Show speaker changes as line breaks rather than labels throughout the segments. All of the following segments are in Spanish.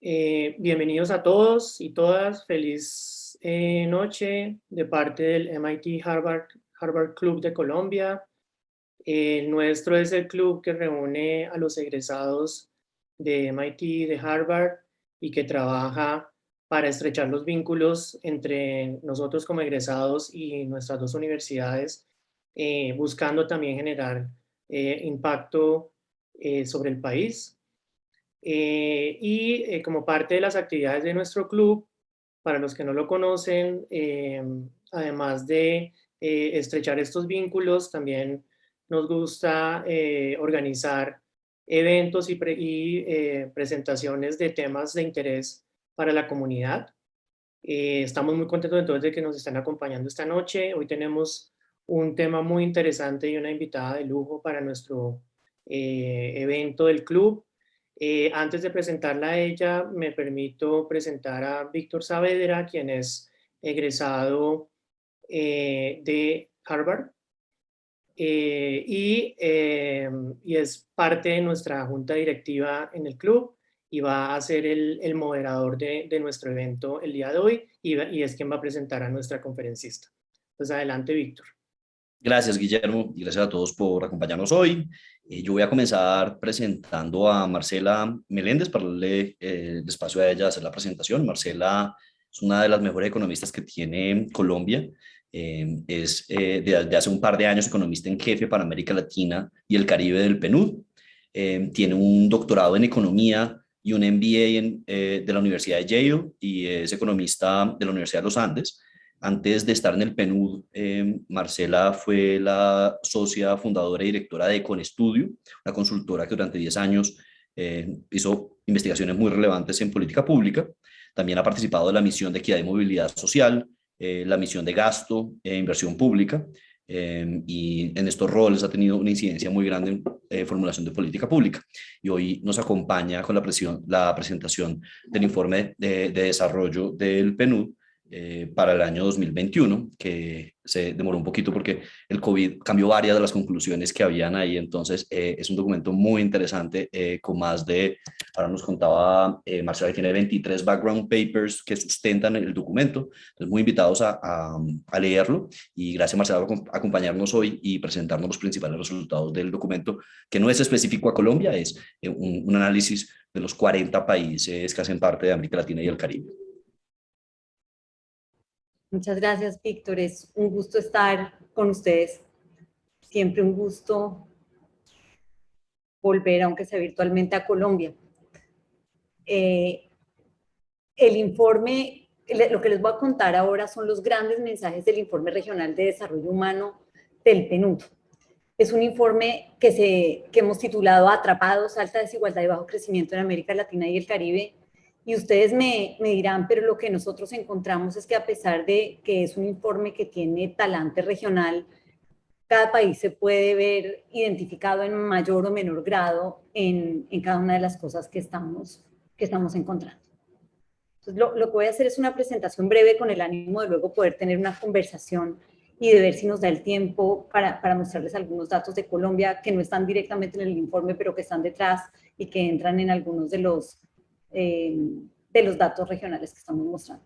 Bienvenidos a todos y todas. Feliz noche de parte del MIT Harvard Club de Colombia. El nuestro es el club que reúne a los egresados de MIT, de Harvard, y que trabaja para estrechar los vínculos entre nosotros como egresados y nuestras dos universidades, buscando también generar impacto sobre el país. Como parte de las actividades de nuestro club, para los que no lo conocen, además de estrechar estos vínculos, también nos gusta organizar eventos y presentaciones de temas de interés para la comunidad. Estamos muy contentos entonces de que nos están acompañando esta noche. Hoy tenemos un tema muy interesante y una invitada de lujo para nuestro evento del club. Antes de presentarla a ella, me permito presentar a Víctor Saavedra, quien es egresado de Harvard y es parte de nuestra junta directiva en el club y va a ser el moderador de nuestro evento el día de hoy y es quien va a presentar a nuestra conferencista. Pues adelante, Víctor.
Gracias, Guillermo, y gracias a todos por acompañarnos hoy. Yo voy a comenzar presentando a Marcela Meléndez para darle el espacio a ella a hacer la presentación. Marcela es una de las mejores economistas que tiene Colombia. De hace un par de años economista en jefe para América Latina y el Caribe del PNUD. Tiene un doctorado en economía y un MBA de la Universidad de Yale y es economista de la Universidad de los Andes. Antes de estar en el PNUD, Marcela fue la socia fundadora y directora de Econestudio, una consultora que durante 10 años hizo investigaciones muy relevantes en política pública. También ha participado de la misión de equidad y movilidad social, la misión de gasto e inversión pública, y en estos roles ha tenido una incidencia muy grande en formulación de política pública. Y hoy nos acompaña con la presentación del informe de desarrollo del PNUD, para el año 2021, que se demoró un poquito porque el COVID cambió varias de las conclusiones que habían ahí. Entonces, es un documento muy interesante con más de, ahora nos contaba Marcela, que tiene 23 background papers que sustentan el documento. Entonces, muy invitados a leerlo. Y gracias, Marcela, por acompañarnos hoy y presentarnos los principales resultados del documento, que no es específico a Colombia, es un análisis de los 40 países que hacen parte de América Latina y el Caribe.
Muchas gracias, Víctor. Es un gusto estar con ustedes. Siempre un gusto volver, aunque sea virtualmente, a Colombia. El informe, lo que les voy a contar ahora son los grandes mensajes del Informe Regional de Desarrollo Humano del PNUD. Es un informe que hemos titulado Atrapados, alta desigualdad y bajo crecimiento en América Latina y el Caribe. Y ustedes me dirán, pero lo que nosotros encontramos es que a pesar de que es un informe que tiene talante regional, cada país se puede ver identificado en mayor o menor grado en cada una de las cosas que estamos encontrando. Entonces, lo que voy a hacer es una presentación breve con el ánimo de luego poder tener una conversación y de ver si nos da el tiempo para mostrarles algunos datos de Colombia que no están directamente en el informe, pero que están detrás y que entran en algunos de los datos regionales que estamos mostrando.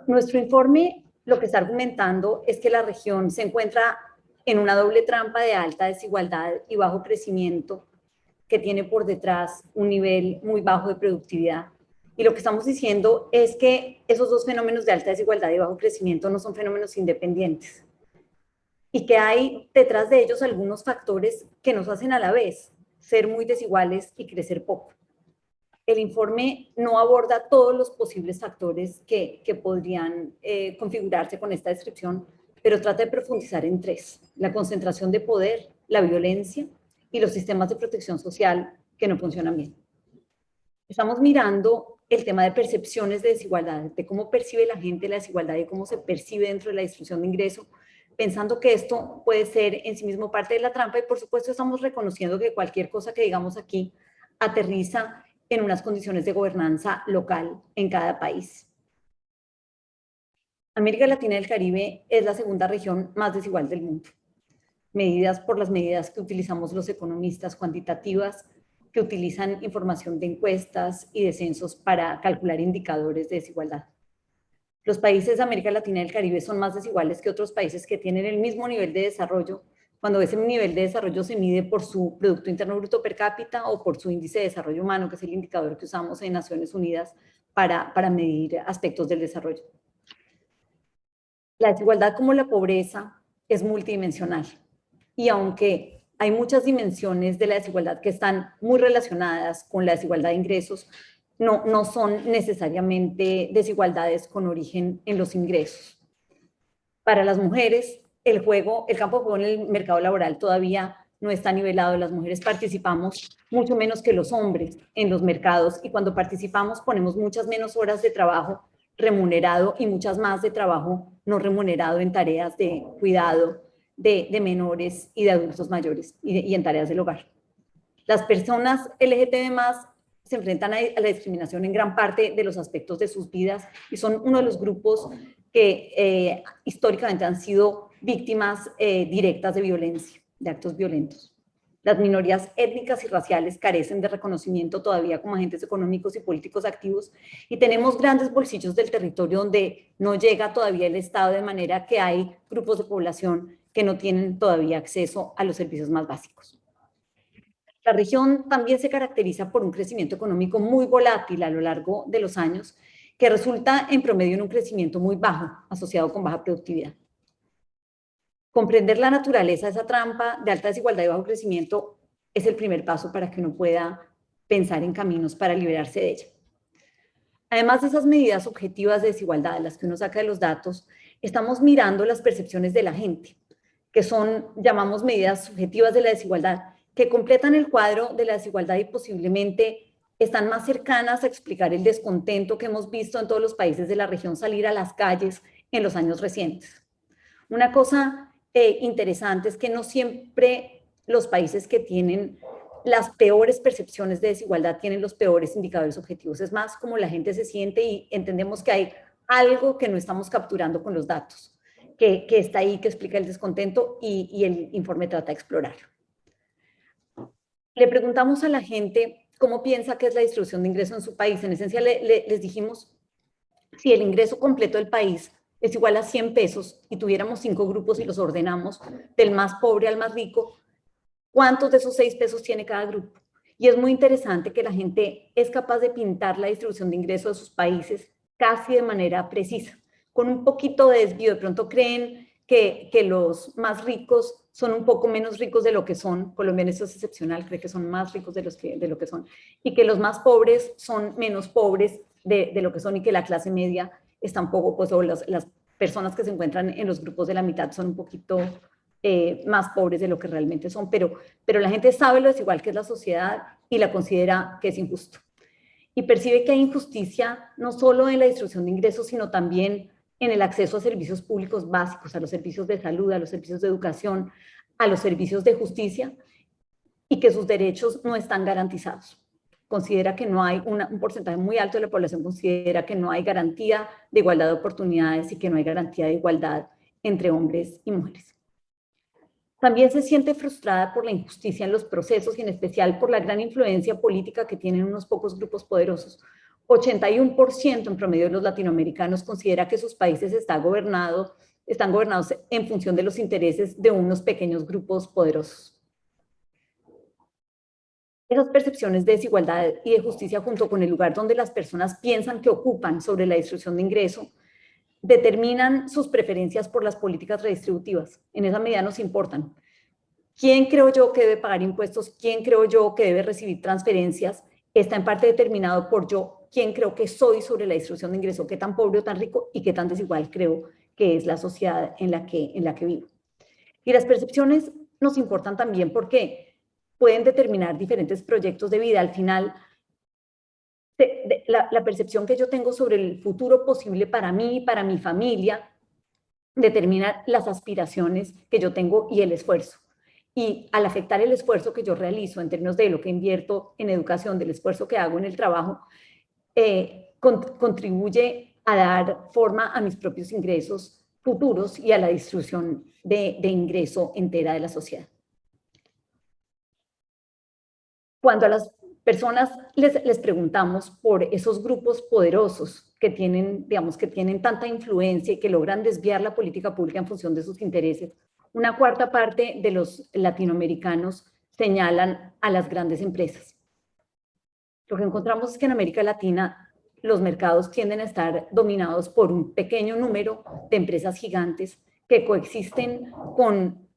Nuestro informe lo que está argumentando es que la región se encuentra en una doble trampa de alta desigualdad y bajo crecimiento que tiene por detrás un nivel muy bajo de productividad. Y lo que estamos diciendo es que esos dos fenómenos de alta desigualdad y bajo crecimiento no son fenómenos independientes y que hay detrás de ellos algunos factores que nos hacen a la vez ser muy desiguales y crecer poco. El informe no aborda todos los posibles factores que podrían configurarse con esta descripción, pero trata de profundizar en tres: la concentración de poder, la violencia y los sistemas de protección social que no funcionan bien. Estamos mirando el tema de percepciones de desigualdad, de cómo percibe la gente la desigualdad y cómo se percibe dentro de la distribución de ingreso, pensando que esto puede ser en sí mismo parte de la trampa, y por supuesto estamos reconociendo que cualquier cosa que digamos aquí aterriza en unas condiciones de gobernanza local en cada país. América Latina y el Caribe es la segunda región más desigual del mundo. Medidas por las medidas que utilizamos los economistas cuantitativas, que utilizan información de encuestas y de censos para calcular indicadores de desigualdad. Los países de América Latina y el Caribe son más desiguales que otros países que tienen el mismo nivel de desarrollo, cuando ese nivel de desarrollo se mide por su Producto Interno Bruto per cápita o por su índice de desarrollo humano, que es el indicador que usamos en Naciones Unidas para medir aspectos del desarrollo. La desigualdad, como la pobreza, es multidimensional. Y aunque hay muchas dimensiones de la desigualdad que están muy relacionadas con la desigualdad de ingresos, no son necesariamente desigualdades con origen en los ingresos. Para las mujeres, el campo de juego en el mercado laboral todavía no está nivelado. Las mujeres participamos mucho menos que los hombres en los mercados, y cuando participamos ponemos muchas menos horas de trabajo remunerado y muchas más de trabajo no remunerado en tareas de cuidado de menores y de adultos mayores y en tareas del hogar. Las personas LGTB+ se enfrentan a la discriminación en gran parte de los aspectos de sus vidas y son uno de los grupos que históricamente han sido víctimas directas de violencia, de actos violentos. Las minorías étnicas y raciales carecen de reconocimiento todavía como agentes económicos y políticos activos, y tenemos grandes bolsillos del territorio donde no llega todavía el Estado, de manera que hay grupos de población que no tienen todavía acceso a los servicios más básicos. La región también se caracteriza por un crecimiento económico muy volátil a lo largo de los años, que resulta en promedio en un crecimiento muy bajo, asociado con baja productividad. Comprender la naturaleza de esa trampa de alta desigualdad y bajo crecimiento es el primer paso para que uno pueda pensar en caminos para liberarse de ella. Además de esas medidas objetivas de desigualdad, las que uno saca de los datos, estamos mirando las percepciones de la gente, que llamamos medidas subjetivas de la desigualdad, que completan el cuadro de la desigualdad y posiblemente están más cercanas a explicar el descontento que hemos visto en todos los países de la región salir a las calles en los años recientes. Una cosa interesante es que no siempre los países que tienen las peores percepciones de desigualdad tienen los peores indicadores objetivos. Es más como la gente se siente, y entendemos que hay algo que no estamos capturando con los datos, que está ahí, que explica el descontento, y el informe trata de explorarlo. Le preguntamos a la gente cómo piensa que es la distribución de ingresos en su país. En esencia les dijimos, si el ingreso completo del país es igual a 100 pesos y tuviéramos 5 grupos y los ordenamos del más pobre al más rico, ¿cuántos de esos 6 pesos tiene cada grupo? Y es muy interesante que la gente es capaz de pintar la distribución de ingresos de sus países casi de manera precisa, con un poquito de desvío. De pronto creen que los más ricos son un poco menos ricos de lo que son. Colombia en eso es excepcional, cree que son más ricos de lo que son, y que los más pobres son menos pobres de lo que son, y que la clase media está un poco, pues, o las personas que se encuentran en los grupos de la mitad son un poquito más pobres de lo que realmente son, pero la gente sabe lo desigual que es la sociedad y la considera que es injusto. Y percibe que hay injusticia no solo en la distribución de ingresos, sino también en el acceso a servicios públicos básicos, a los servicios de salud, a los servicios de educación, a los servicios de justicia, y que sus derechos no están garantizados. Considera que no hay un porcentaje muy alto de la población considera que no hay garantía de igualdad de oportunidades y que no hay garantía de igualdad entre hombres y mujeres. También se siente frustrada por la injusticia en los procesos y en especial por la gran influencia política que tienen unos pocos grupos poderosos. 81% en promedio de los latinoamericanos considera que sus países están gobernados en función de los intereses de unos pequeños grupos poderosos. Esas percepciones de desigualdad y de justicia, junto con el lugar donde las personas piensan que ocupan sobre la distribución de ingreso, determinan sus preferencias por las políticas redistributivas. En esa medida nos importan. ¿Quién creo yo que debe pagar impuestos? ¿Quién creo yo que debe recibir transferencias? Está en parte determinado por yo, quién creo que soy sobre la distribución de ingreso, qué tan pobre o tan rico y qué tan desigual creo que es la sociedad en la que vivo. Y las percepciones nos importan también porque pueden determinar diferentes proyectos de vida. Al final, la percepción que yo tengo sobre el futuro posible para mí y para mi familia determina las aspiraciones que yo tengo y el esfuerzo. Y al afectar el esfuerzo que yo realizo en términos de lo que invierto en educación, del esfuerzo que hago en el trabajo, contribuye a dar forma a mis propios ingresos futuros y a la distribución de ingreso entera de la sociedad. Cuando a las personas les preguntamos por esos grupos poderosos que tienen, digamos, que tienen tanta influencia y que logran desviar la política pública en función de sus intereses, una cuarta parte de los latinoamericanos señalan a las grandes empresas. Lo que encontramos es que en América Latina los mercados tienden a estar dominados por un pequeño número de empresas gigantes que coexisten con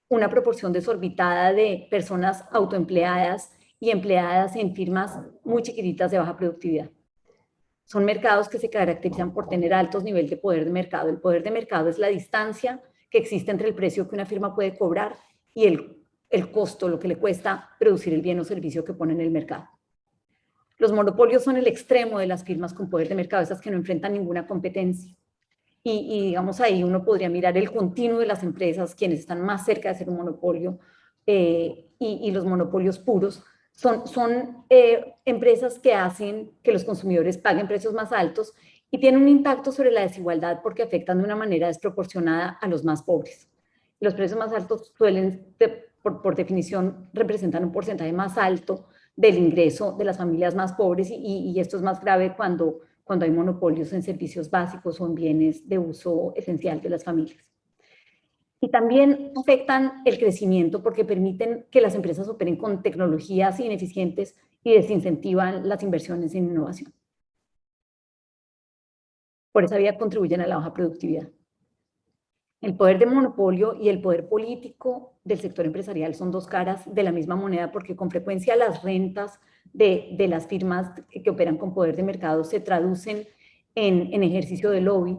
una proporción desorbitada de personas autoempleadas y empleadas en firmas muy chiquititas de baja productividad. Son mercados que se caracterizan por tener altos niveles de poder de mercado. El poder de mercado es la distancia que existe entre el precio que una firma puede cobrar y el costo, lo que le cuesta producir el bien o servicio que pone en el mercado. Los monopolios son el extremo de las firmas con poder de mercado, esas que no enfrentan ninguna competencia. Y digamos ahí uno podría mirar el continuo de las empresas, quienes están más cerca de ser un monopolio, y los monopolios puros. Son empresas que hacen que los consumidores paguen precios más altos y tienen un impacto sobre la desigualdad porque afectan de una manera desproporcionada a los más pobres. Los precios más altos suelen, por definición, representan un porcentaje más alto del ingreso de las familias más pobres y esto es más grave cuando hay monopolios en servicios básicos o en bienes de uso esencial de las familias. Y también afectan el crecimiento porque permiten que las empresas operen con tecnologías ineficientes y desincentivan las inversiones en innovación. Por esa vía contribuyen a la baja productividad. El poder de monopolio y el poder político del sector empresarial son dos caras de la misma moneda porque con frecuencia las rentas de las firmas que operan con poder de mercado se traducen en ejercicio de lobby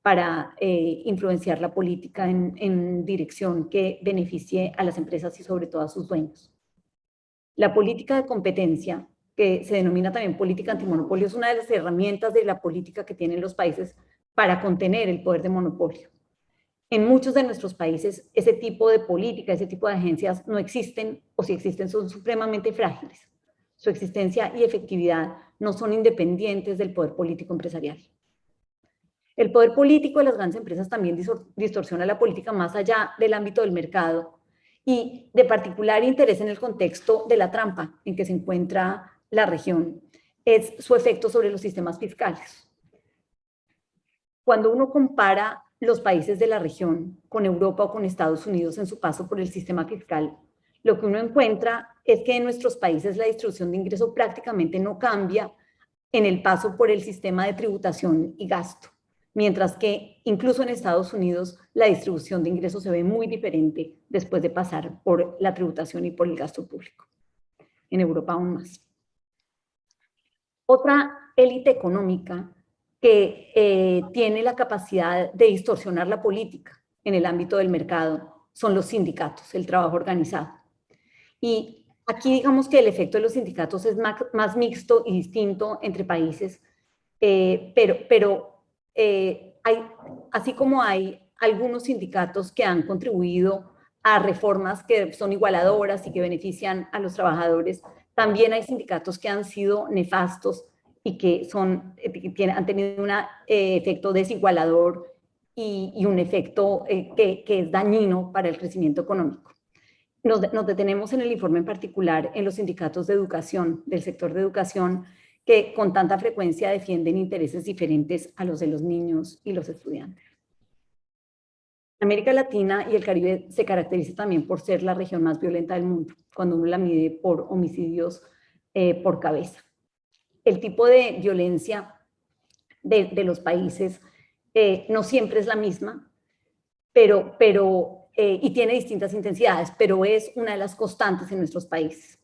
para influenciar la política en dirección que beneficie a las empresas y sobre todo a sus dueños. La política de competencia, que se denomina también política antimonopolio, es una de las herramientas de la política que tienen los países para contener el poder de monopolio. En muchos de nuestros países ese tipo de política, ese tipo de agencias no existen o si existen son supremamente frágiles. Su existencia y efectividad no son independientes del poder político empresarial. El poder político de las grandes empresas también distorsiona la política más allá del ámbito del mercado y de particular interés en el contexto de la trampa en que se encuentra la región es su efecto sobre los sistemas fiscales. Cuando uno compara los países de la región con Europa o con Estados Unidos en su paso por el sistema fiscal, lo que uno encuentra es que en nuestros países la distribución de ingreso prácticamente no cambia en el paso por el sistema de tributación y gasto, mientras que incluso en Estados Unidos la distribución de ingresos se ve muy diferente después de pasar por la tributación y por el gasto público. En Europa aún más. Otra élite económica que tiene la capacidad de distorsionar la política en el ámbito del mercado son los sindicatos, el trabajo organizado. Y aquí digamos que el efecto de los sindicatos es más mixto y distinto entre países, pero así como hay algunos sindicatos que han contribuido a reformas que son igualadoras y que benefician a los trabajadores, también hay sindicatos que han sido nefastos y que han tenido un efecto desigualador y un efecto que es dañino para el crecimiento económico. Nos detenemos en el informe en particular en los sindicatos de educación, del sector de educación, que con tanta frecuencia defienden intereses diferentes a los de los niños y los estudiantes. América Latina y el Caribe se caracteriza también por ser la región más violenta del mundo, cuando uno la mide por homicidios por cabeza. El tipo de violencia de los países no siempre es la misma, y tiene distintas intensidades, pero es una de las constantes en nuestros países.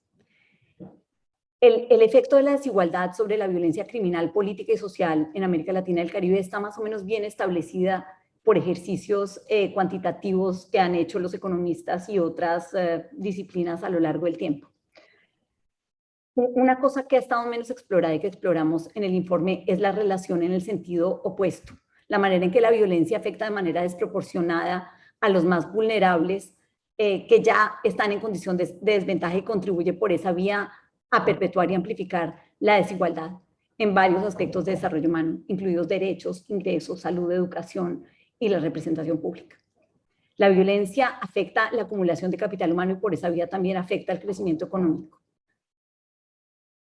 El efecto de la desigualdad sobre la violencia criminal, política y social en América Latina y el Caribe está más o menos bien establecida por ejercicios cuantitativos que han hecho los economistas y otras disciplinas a lo largo del tiempo. Una cosa que ha estado menos explorada y que exploramos en el informe es la relación en el sentido opuesto, la manera en que la violencia afecta de manera desproporcionada a los más vulnerables que ya están en condición de desventaja y contribuye por esa vía a perpetuar y amplificar la desigualdad en varios aspectos de desarrollo humano, incluidos derechos, ingresos, salud, educación y la representación pública. La violencia afecta la acumulación de capital humano y por esa vía también afecta el crecimiento económico.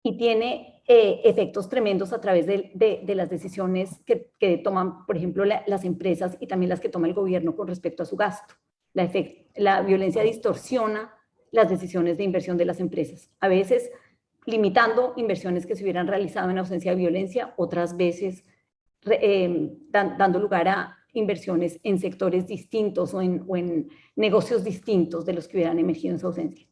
y tiene efectos tremendos a través de las decisiones que toman, por ejemplo, las empresas y también las que toma el gobierno con respecto a su gasto. La violencia distorsiona las decisiones de inversión de las empresas, a veces limitando inversiones que se hubieran realizado en ausencia de violencia, otras veces dando lugar a inversiones en sectores distintos o en negocios distintos de los que hubieran emergido en su ausencia.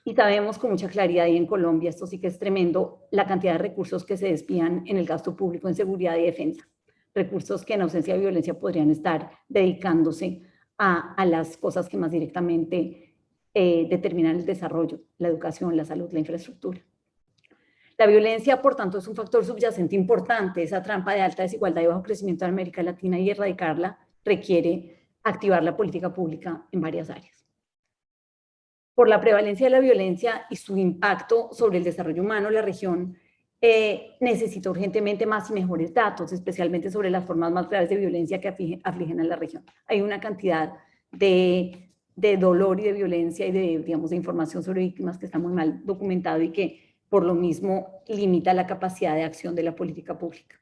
Y sabemos con mucha claridad, y en Colombia esto sí que es tremendo, la cantidad de recursos que se desvían en el gasto público en seguridad y defensa. Recursos que en ausencia de violencia podrían estar dedicándose a las cosas que más directamente determinan el desarrollo, la educación, la salud, la infraestructura. La violencia, por tanto, es un factor subyacente importante, esa trampa de alta desigualdad y bajo crecimiento en América Latina, y erradicarla requiere activar la política pública en varias áreas. Por la prevalencia de la violencia y su impacto sobre el desarrollo humano, la región necesita urgentemente más y mejores datos, especialmente sobre las formas más graves de violencia que afligen a la región. Hay una cantidad de dolor y de violencia y de información sobre víctimas que está muy mal documentado y que por lo mismo limita la capacidad de acción de la política pública.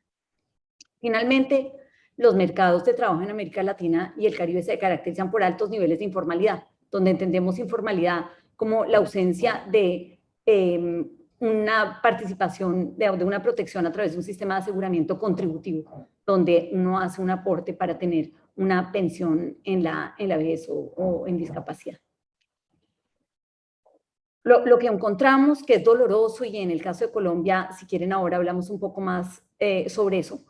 Finalmente, los mercados de trabajo en América Latina y el Caribe se caracterizan por altos niveles de informalidad, donde entendemos informalidad como la ausencia de una participación, de una protección a través de un sistema de aseguramiento contributivo, donde uno hace un aporte para tener una pensión en la vejez o en discapacidad. Lo que encontramos que es doloroso, y en el caso de Colombia, si quieren ahora hablamos un poco más sobre eso,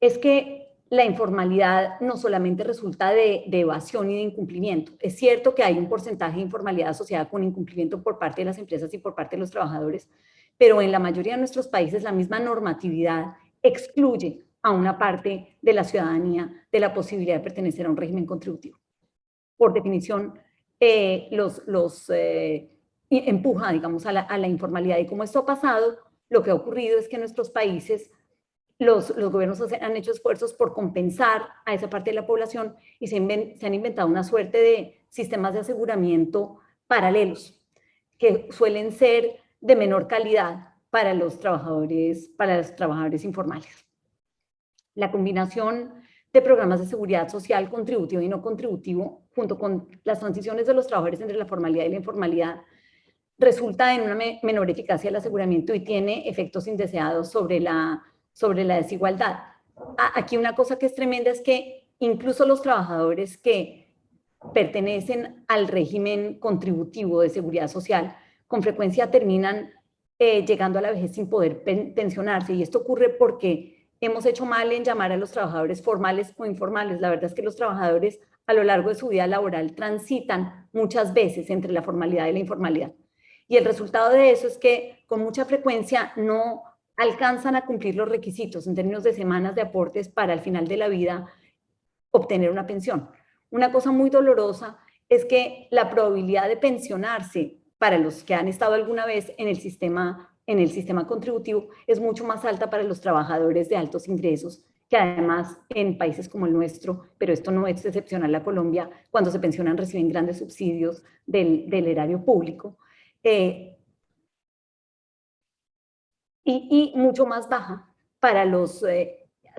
es que la informalidad no solamente resulta de evasión y de incumplimiento. Es cierto que hay un porcentaje de informalidad asociada con incumplimiento por parte de las empresas y por parte de los trabajadores, pero en la mayoría de nuestros países la misma normatividad excluye a una parte de la ciudadanía de la posibilidad de pertenecer a un régimen contributivo. Por definición, empuja, digamos, a la informalidad. Y como esto ha pasado, lo que ha ocurrido es que en nuestros países los gobiernos han hecho esfuerzos por compensar a esa parte de la población y se han inventado una suerte de sistemas de aseguramiento paralelos que suelen ser de menor calidad para los trabajadores informales. La combinación de programas de seguridad social contributivo y no contributivo, junto con las transiciones de los trabajadores entre la formalidad y la informalidad, resulta en una menor eficacia del aseguramiento y tiene efectos indeseados sobre la desigualdad. Aquí una cosa que es tremenda es que incluso los trabajadores que pertenecen al régimen contributivo de seguridad social con frecuencia terminan llegando a la vejez sin poder pensionarse, y esto ocurre porque hemos hecho mal en llamar a los trabajadores formales o informales. La verdad es que los trabajadores a lo largo de su vida laboral transitan muchas veces entre la formalidad y la informalidad. Y el resultado de eso es que con mucha frecuencia no alcanzan a cumplir los requisitos en términos de semanas de aportes para al final de la vida obtener una pensión. Una cosa muy dolorosa es que la probabilidad de pensionarse para los que han estado alguna vez en el sistema contributivo es mucho más alta para los trabajadores de altos ingresos, que además en países como el nuestro, pero esto no es excepcional a Colombia, cuando se pensionan reciben grandes subsidios del erario público, y mucho más baja para los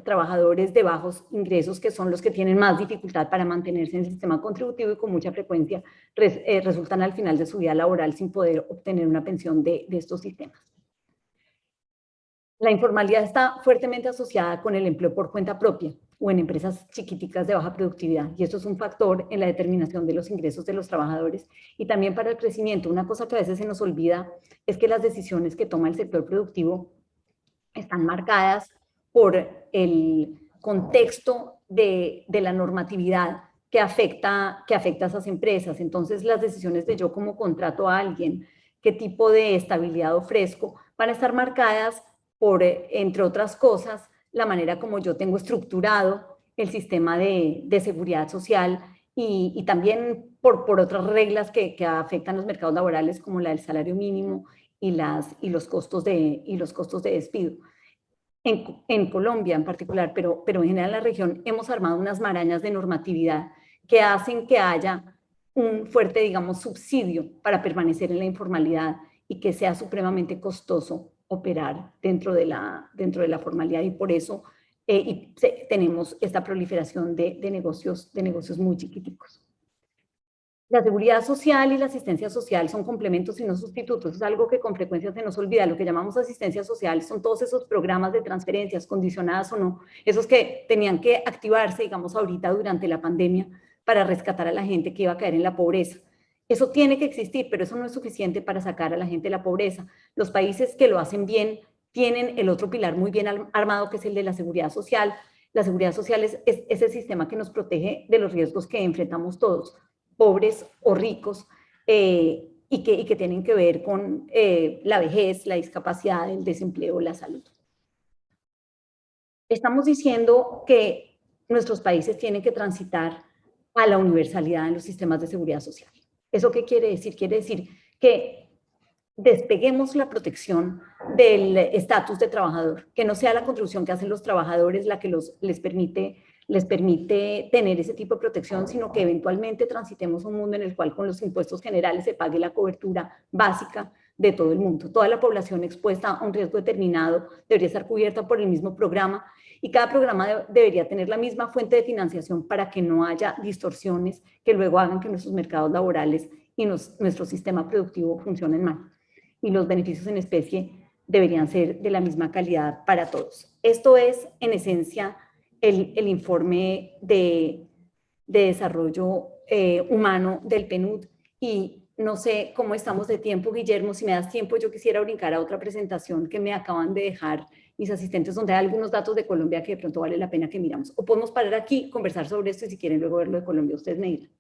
trabajadores de bajos ingresos, que son los que tienen más dificultad para mantenerse en el sistema contributivo y con mucha frecuencia resultan al final de su vida laboral sin poder obtener una pensión de estos sistemas. La informalidad está fuertemente asociada con el empleo por cuenta propia o en empresas chiquiticas de baja productividad, y esto es un factor en la determinación de los ingresos de los trabajadores y también para el crecimiento. Una cosa que a veces se nos olvida es que las decisiones que toma el sector productivo están marcadas por el contexto de la normatividad que afecta a esas empresas. Entonces, las decisiones de yo como contrato a alguien, qué tipo de estabilidad ofrezco, van a estar marcadas por, entre otras cosas, la manera como yo tengo estructurado el sistema de seguridad social y también por otras reglas que afectan los mercados laborales, como la del salario mínimo y los costos de despido. En Colombia en particular, pero en general en la región, hemos armado unas marañas de normatividad que hacen que haya un fuerte, digamos, subsidio para permanecer en la informalidad y que sea supremamente costoso operar dentro de la formalidad, y por eso tenemos esta proliferación de negocios muy chiquiticos. La seguridad social y la asistencia social son complementos y no sustitutos. Es algo que con frecuencia se nos olvida. Lo que llamamos asistencia social son todos esos programas de transferencias, condicionadas o no, esos que tenían que activarse, digamos, ahorita durante la pandemia para rescatar a la gente que iba a caer en la pobreza. Eso tiene que existir, pero eso no es suficiente para sacar a la gente de la pobreza. Los países que lo hacen bien tienen el otro pilar muy bien armado, que es el de la seguridad social. La seguridad social es ese sistema que nos protege de los riesgos que enfrentamos todos, pobres o ricos, y que tienen que ver con la vejez, la discapacidad, el desempleo, la salud. Estamos diciendo que nuestros países tienen que transitar a la universalidad en los sistemas de seguridad social. ¿Eso qué quiere decir? Quiere decir que despeguemos la protección del estatus de trabajador, que no sea la contribución que hacen los trabajadores la que les permite tener ese tipo de protección, sino que eventualmente transitemos un mundo en el cual con los impuestos generales se pague la cobertura básica de todo el mundo. Toda la población expuesta a un riesgo determinado debería estar cubierta por el mismo programa, y cada programa debería tener la misma fuente de financiación para que no haya distorsiones que luego hagan que nuestros mercados laborales y nuestro sistema productivo funcionen mal. Y los beneficios en especie deberían ser de la misma calidad para todos. Esto es, en esencia, el informe de desarrollo humano del PNUD, y no sé cómo estamos de tiempo, Guillermo. Si me das tiempo, yo quisiera brincar a otra presentación que me acaban de dejar mis asistentes, donde hay algunos datos de Colombia que de pronto vale la pena que miramos. O podemos parar aquí, conversar sobre esto, y si quieren luego ver lo de Colombia, ustedes me dirán.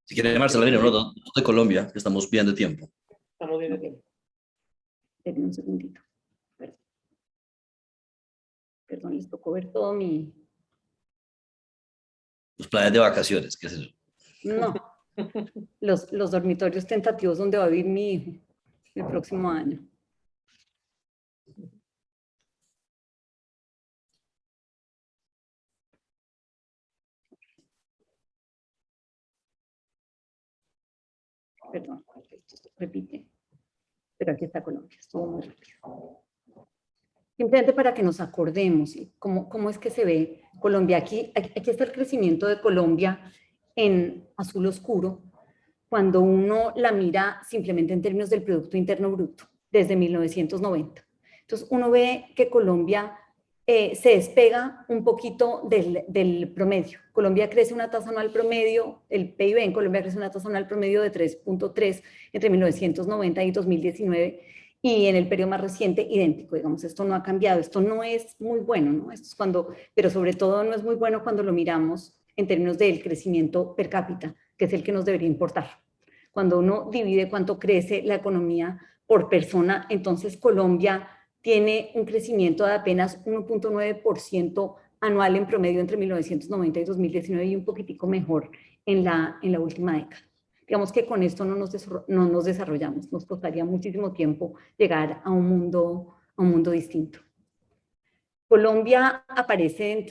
Si quiere, Marcela, viene unos datos de Colombia, que estamos bien de tiempo.
Estamos bien de tiempo.
Denme un segundito. Perdón, les tocó ver todo mi...
Los planes de vacaciones, ¿qué es eso?
No, los dormitorios tentativos donde va a vivir mi hijo el próximo año. Perdón, repite. Pero aquí está Colombia, estuvo muy rápido. Simplemente para que nos acordemos cómo es que se ve Colombia. Aquí está el crecimiento de Colombia en azul oscuro, cuando uno la mira simplemente en términos del Producto Interno Bruto, desde 1990. Entonces, uno ve que Colombia se despega un poquito del promedio. Colombia crece una tasa anual promedio, el PIB en Colombia crece una tasa anual promedio de 3.3 entre 1990 y 2019, y en el periodo más reciente, idéntico. Digamos, esto no ha cambiado, esto no es muy bueno, ¿no? Esto es pero sobre todo no es muy bueno cuando lo miramos en términos del crecimiento per cápita, que es el que nos debería importar. Cuando uno divide cuánto crece la economía por persona, entonces Colombia tiene un crecimiento de apenas 1.9% anual en promedio entre 1990 y 2019, y un poquitico mejor en la última década. Digamos que con esto no nos desarrollamos, nos costaría muchísimo tiempo llegar a un mundo distinto. Colombia aparece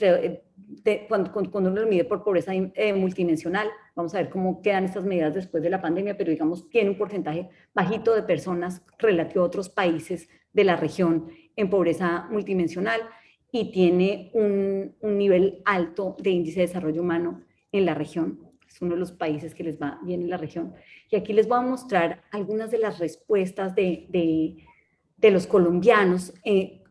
cuando uno lo mide por pobreza multidimensional. Vamos a ver cómo quedan estas medidas después de la pandemia, pero digamos tiene un porcentaje bajito de personas relativo a otros países de la región en pobreza multidimensional, y tiene un nivel alto de índice de desarrollo humano en la región. Es uno de los países que les va bien en la región. Y aquí les voy a mostrar algunas de las respuestas de los colombianos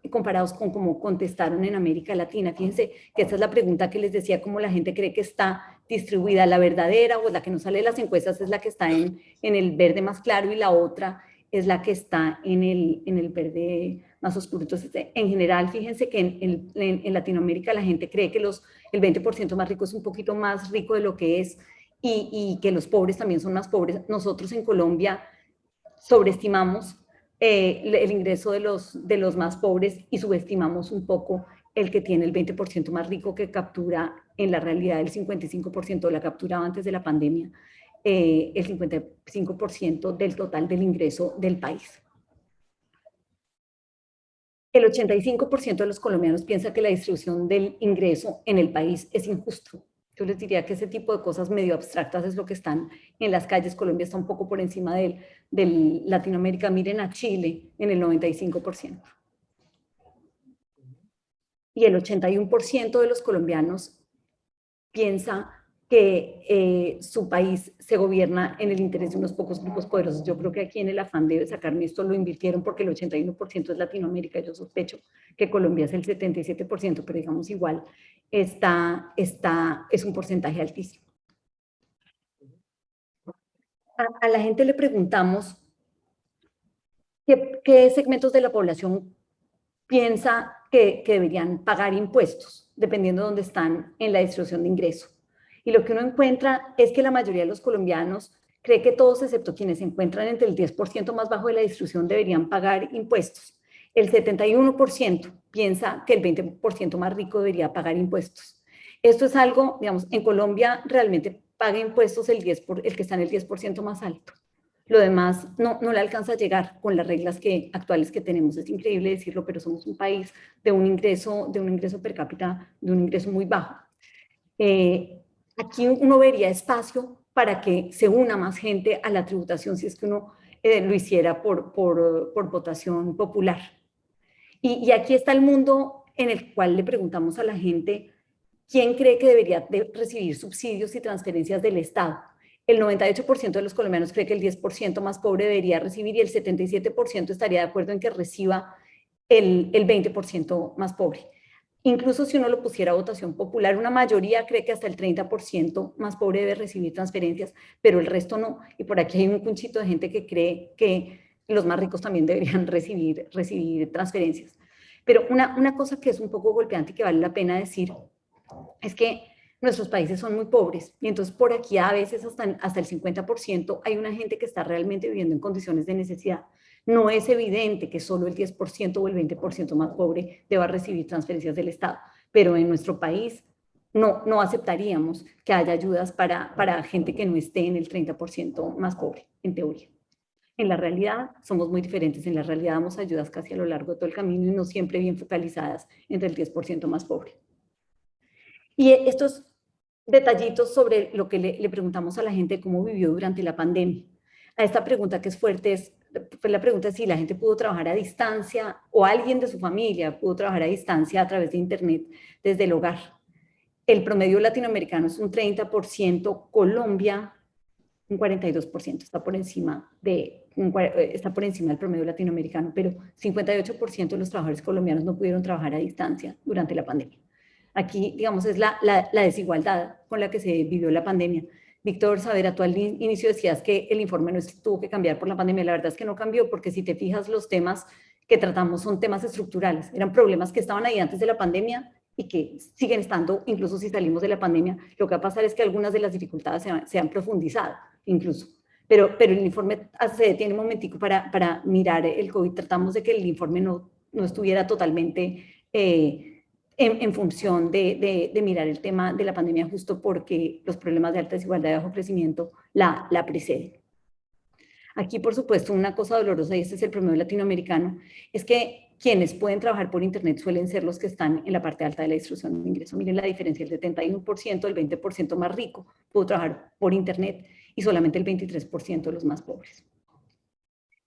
comparados con cómo contestaron en América Latina. Fíjense que esta es la pregunta que les decía, cómo la gente cree que está distribuida. La verdadera, o la que no sale de las encuestas, es la que está en el verde más claro, y la otra es la que está en el verde más oscuro. Entonces, en general, fíjense que en Latinoamérica la gente cree que el 20% más rico es un poquito más rico de lo que es, y que los pobres también son más pobres. Nosotros en Colombia sobreestimamos el ingreso de los más pobres, y subestimamos un poco el que tiene el 20% más rico, que captura en la realidad el 55%, la capturaba antes de la pandemia, el 55% del total del ingreso del país. El 85% de los colombianos piensa que la distribución del ingreso en el país es injusto. Yo les diría que ese tipo de cosas medio abstractas es lo que están en las calles. Colombia está un poco por encima del Latinoamérica. Miren a Chile en el 95%. Y el 81% de los colombianos piensa que su país se gobierna en el interés de unos pocos grupos poderosos. Yo creo que aquí en el afán de sacarme esto lo invirtieron porque el 81% es Latinoamérica. Yo sospecho que Colombia es el 77%, pero digamos igual es un porcentaje altísimo. A la gente le preguntamos qué segmentos de la población piensa que deberían pagar impuestos, dependiendo de dónde están en la distribución de ingreso. Y lo que uno encuentra es que la mayoría de los colombianos cree que todos, excepto quienes se encuentran entre el 10% más bajo de la distribución, deberían pagar impuestos. El 71% piensa que el 20% más rico debería pagar impuestos. Esto es algo, digamos, en Colombia realmente paga impuestos el que está en el 10% más alto. Lo demás no le alcanza a llegar con las reglas actuales que tenemos. Es increíble decirlo, pero somos un país de un ingreso per cápita, de un ingreso muy bajo. Aquí uno vería espacio para que se una más gente a la tributación si es que uno lo hiciera por votación popular. Y aquí está el mundo en el cual le preguntamos a la gente quién cree que debería recibir subsidios y transferencias del Estado. El 98% de los colombianos cree que el 10% más pobre debería recibir y el 77% estaría de acuerdo en que reciba el 20% más pobre. Incluso si uno lo pusiera a votación popular, una mayoría cree que hasta el 30% más pobre debe recibir transferencias, pero el resto no. Y por aquí hay un cunchito de gente que cree que los más ricos también deberían recibir transferencias. Pero una cosa que es un poco golpeante y que vale la pena decir es que nuestros países son muy pobres y entonces por aquí a veces hasta el 50% hay una gente que está realmente viviendo en condiciones de necesidad. No es evidente que solo el 10% o el 20% más pobre deba recibir transferencias del Estado, pero en nuestro país no aceptaríamos que haya ayudas para gente que no esté en el 30% más pobre, en teoría. En la realidad somos muy diferentes, en la realidad damos ayudas casi a lo largo de todo el camino y no siempre bien focalizadas entre el 10% más pobre. Y estos detallitos sobre lo que le preguntamos a la gente cómo vivió durante la pandemia. A esta pregunta que es fuerte fue la pregunta si la gente pudo trabajar a distancia o alguien de su familia pudo trabajar a distancia a través de internet desde el hogar. El promedio latinoamericano es un 30%, Colombia un 42%, está por encima del promedio latinoamericano, pero 58% de los trabajadores colombianos no pudieron trabajar a distancia durante la pandemia. Aquí, digamos, es la desigualdad con la que se vivió la pandemia. Víctor Saavedra, tú al inicio decías que el informe no tuvo que cambiar por la pandemia. La verdad es que no cambió, porque si te fijas, los temas que tratamos son temas estructurales. Eran problemas que estaban ahí antes de la pandemia y que siguen estando, incluso si salimos de la pandemia. Lo que va a pasar es que algunas de las dificultades se han profundizado, incluso. Pero el informe se detiene un momentico para mirar el COVID. Tratamos de que el informe no estuviera totalmente en función de mirar el tema de la pandemia, justo porque los problemas de alta desigualdad y bajo crecimiento la preceden. Aquí, por supuesto, una cosa dolorosa, y este es el promedio latinoamericano, es que quienes pueden trabajar por internet suelen ser los que están en la parte alta de la distribución de ingreso. Miren la diferencia, el 71%, el 20% más rico pudo trabajar por internet y solamente el 23% de los más pobres.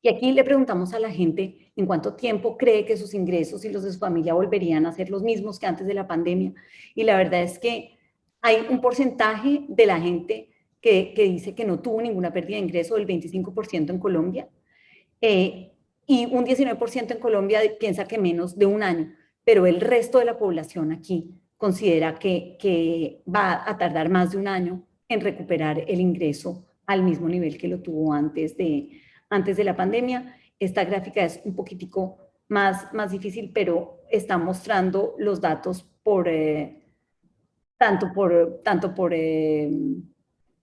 Y aquí le preguntamos a la gente en cuánto tiempo cree que sus ingresos y los de su familia volverían a ser los mismos que antes de la pandemia. Y la verdad es que hay un porcentaje de la gente que dice que no tuvo ninguna pérdida de ingreso, el 25% en Colombia, y un 19% en Colombia piensa que menos de un año, pero el resto de la población aquí considera que va a tardar más de un año en recuperar el ingreso al mismo nivel que lo tuvo antes de la pandemia. Esta gráfica es un poquitico más difícil, pero está mostrando los datos tanto por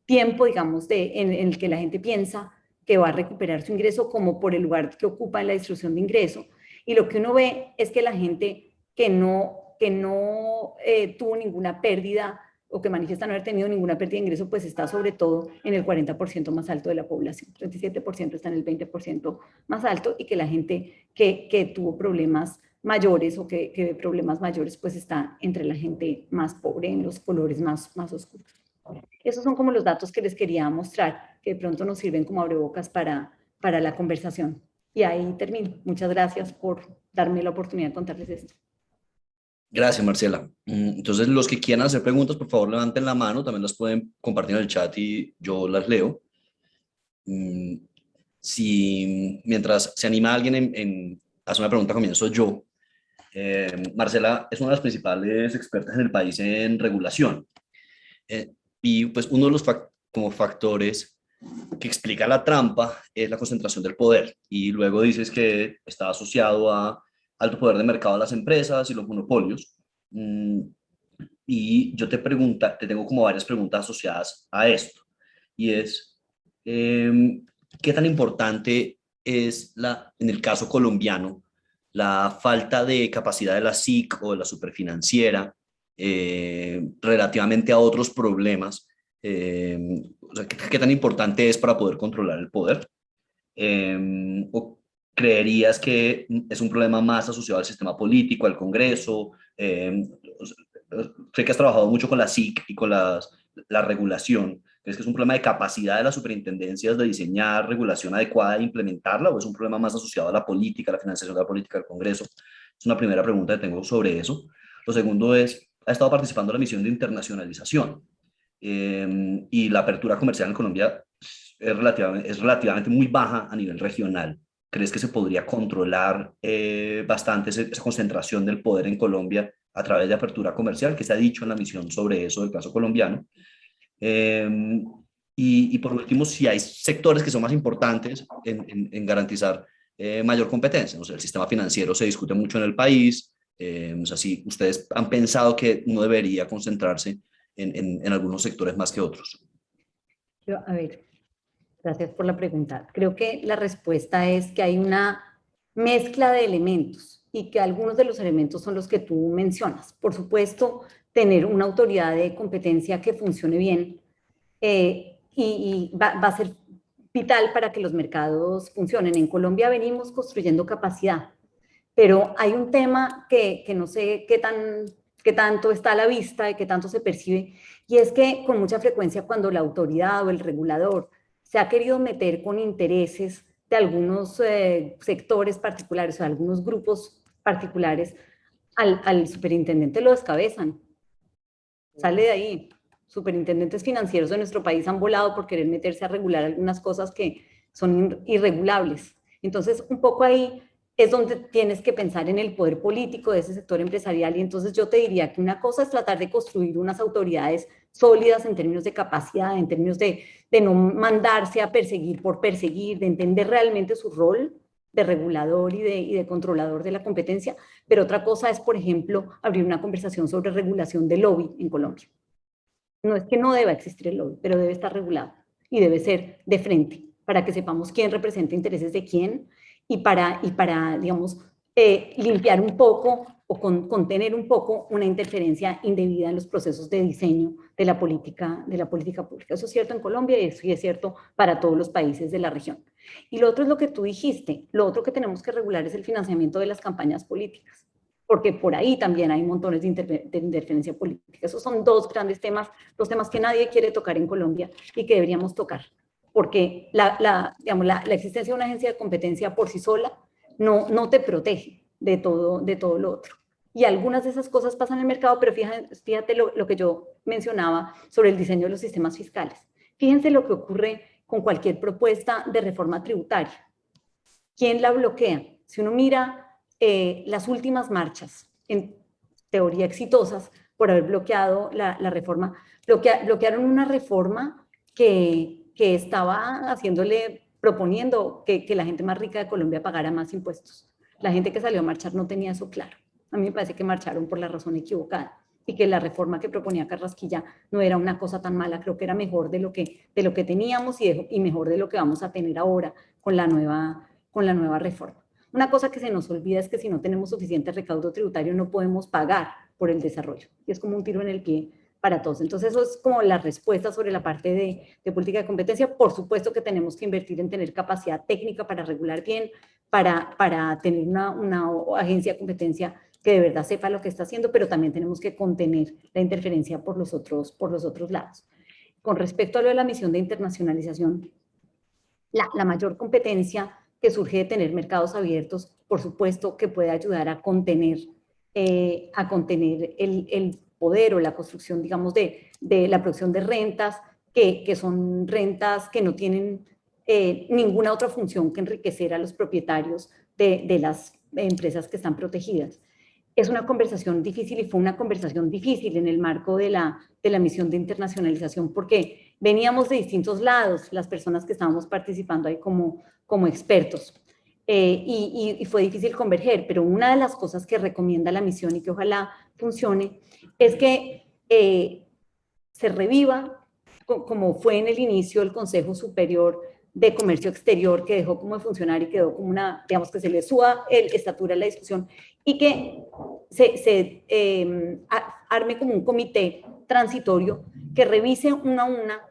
tiempo, digamos, en el que la gente piensa que va a recuperar su ingreso, como por el lugar que ocupa en la distribución de ingreso. Y lo que uno ve es que la gente que no tuvo ninguna pérdida o que manifiesta no haber tenido ninguna pérdida de ingreso, pues está sobre todo en el 40% más alto de la población. 37% está en el 20% más alto, y que la gente que tuvo problemas mayores o que ve problemas mayores, pues está entre la gente más pobre, en los colores más oscuros. Esos son como los datos que les quería mostrar, que de pronto nos sirven como abrebocas para la conversación. Y ahí termino. Muchas gracias por darme la oportunidad de contarles esto.
Gracias, Marcela. Entonces, los que quieran hacer preguntas, por favor, levanten la mano. También las pueden compartir en el chat y yo las leo. Si mientras se anima alguien en hacer una pregunta, comienzo yo. Marcela es una de las principales expertas en el país en regulación. Y pues uno de los como factores que explica la trampa es la concentración del poder. Y luego dices que está asociado a alto poder de mercado de las empresas y los monopolios. Y yo te tengo como varias preguntas asociadas a esto. Y es, ¿qué tan importante es en el caso colombiano, la falta de capacidad de la SIC o de la superfinanciera relativamente a otros problemas? O sea, ¿qué tan importante es para poder controlar el poder? ¿O creerías que es un problema más asociado al sistema político, al Congreso? Sé que has trabajado mucho con la SIC y con la regulación. ¿Crees que es un problema de capacidad de las superintendencias de diseñar regulación adecuada e implementarla, o es un problema más asociado a la política, a la financiación de la política del Congreso? Es una primera pregunta que tengo sobre eso. Lo segundo es, ha estado participando en la misión de internacionalización y la apertura comercial en Colombia es relativamente muy baja a nivel regional. ¿Crees que se podría controlar bastante esa concentración del poder en Colombia a través de apertura comercial? ¿Qué se ha dicho en la misión sobre eso del caso colombiano? Y por último, si hay sectores que son más importantes en garantizar mayor competencia. O sea, el sistema financiero se discute mucho en el país. O sea, si ustedes han pensado que uno debería concentrarse en algunos sectores más que otros.
A ver, gracias por la pregunta. Creo que la respuesta es que hay una mezcla de elementos y que algunos de los elementos son los que tú mencionas. Por supuesto, tener una autoridad de competencia que funcione bien y va a ser vital para que los mercados funcionen. En Colombia venimos construyendo capacidad, pero hay un tema que no sé qué tanto está a la vista y qué tanto se percibe, y es que con mucha frecuencia cuando la autoridad o el regulador se ha querido meter con intereses de algunos sectores particulares o de algunos grupos particulares, al superintendente lo descabezan. Sale de ahí. Superintendentes financieros de nuestro país han volado por querer meterse a regular algunas cosas que son irregulables. Entonces, un poco ahí es donde tienes que pensar en el poder político de ese sector empresarial, y entonces yo te diría que una cosa es tratar de construir unas autoridades sólidas en términos de capacidad, en términos de no mandarse a perseguir por perseguir, de entender realmente su rol de regulador y de controlador de la competencia, pero otra cosa es, por ejemplo, abrir una conversación sobre regulación del lobby en Colombia. No es que no deba existir el lobby, pero debe estar regulado y debe ser de frente para que sepamos quién representa intereses de quién y para digamos, limpiar un poco o contener un poco una interferencia indebida en los procesos de diseño de la política pública. Eso es cierto en Colombia y eso es cierto para todos los países de la región. Y lo otro es lo que tú dijiste, lo otro que tenemos que regular es el financiamiento de las campañas políticas, porque por ahí también hay montones de interferencia política. Esos son dos grandes temas, dos temas que nadie quiere tocar en Colombia y que deberíamos tocar, porque la existencia de una agencia de competencia por sí sola no te protege de todo lo otro. Y algunas de esas cosas pasan en el mercado, pero fíjate lo que yo mencionaba sobre el diseño de los sistemas fiscales. Fíjense lo que ocurre con cualquier propuesta de reforma tributaria. ¿Quién la bloquea? Si uno mira las últimas marchas, en teoría exitosas, por haber bloqueado la reforma, bloquearon una reforma que estaba proponiendo que la gente más rica de Colombia pagara más impuestos. La gente que salió a marchar no tenía eso claro. A mí me parece que marcharon por la razón equivocada y que la reforma que proponía Carrasquilla no era una cosa tan mala, creo que era mejor de lo que teníamos y mejor de lo que vamos a tener ahora con la nueva reforma. Una cosa que se nos olvida es que si no tenemos suficiente recaudo tributario no podemos pagar por el desarrollo. Y es como un tiro en el pie para todos. Entonces eso es como la respuesta sobre la parte de política de competencia. Por supuesto que tenemos que invertir en tener capacidad técnica para regular bien, para tener una agencia de competencia que de verdad sepa lo que está haciendo, pero también tenemos que contener la interferencia por los otros lados. Con respecto a lo de la misión de internacionalización, la mayor competencia que surge de tener mercados abiertos, por supuesto que puede ayudar a contener el poder o la construcción, digamos, de la producción de rentas, que son rentas que no tienen ninguna otra función que enriquecer a los propietarios de las empresas que están protegidas. Es una conversación difícil y fue una conversación difícil en el marco de la misión de internacionalización porque veníamos de distintos lados, las personas que estábamos participando ahí como expertos. Y fue difícil converger, pero una de las cosas que recomienda la misión y que ojalá funcione es que se reviva, como fue en el inicio el Consejo Superior de Comercio Exterior, que dejó como de funcionar y quedó como una, digamos, que se le suba el estatura a la discusión y que se arme como un comité transitorio que revise una a una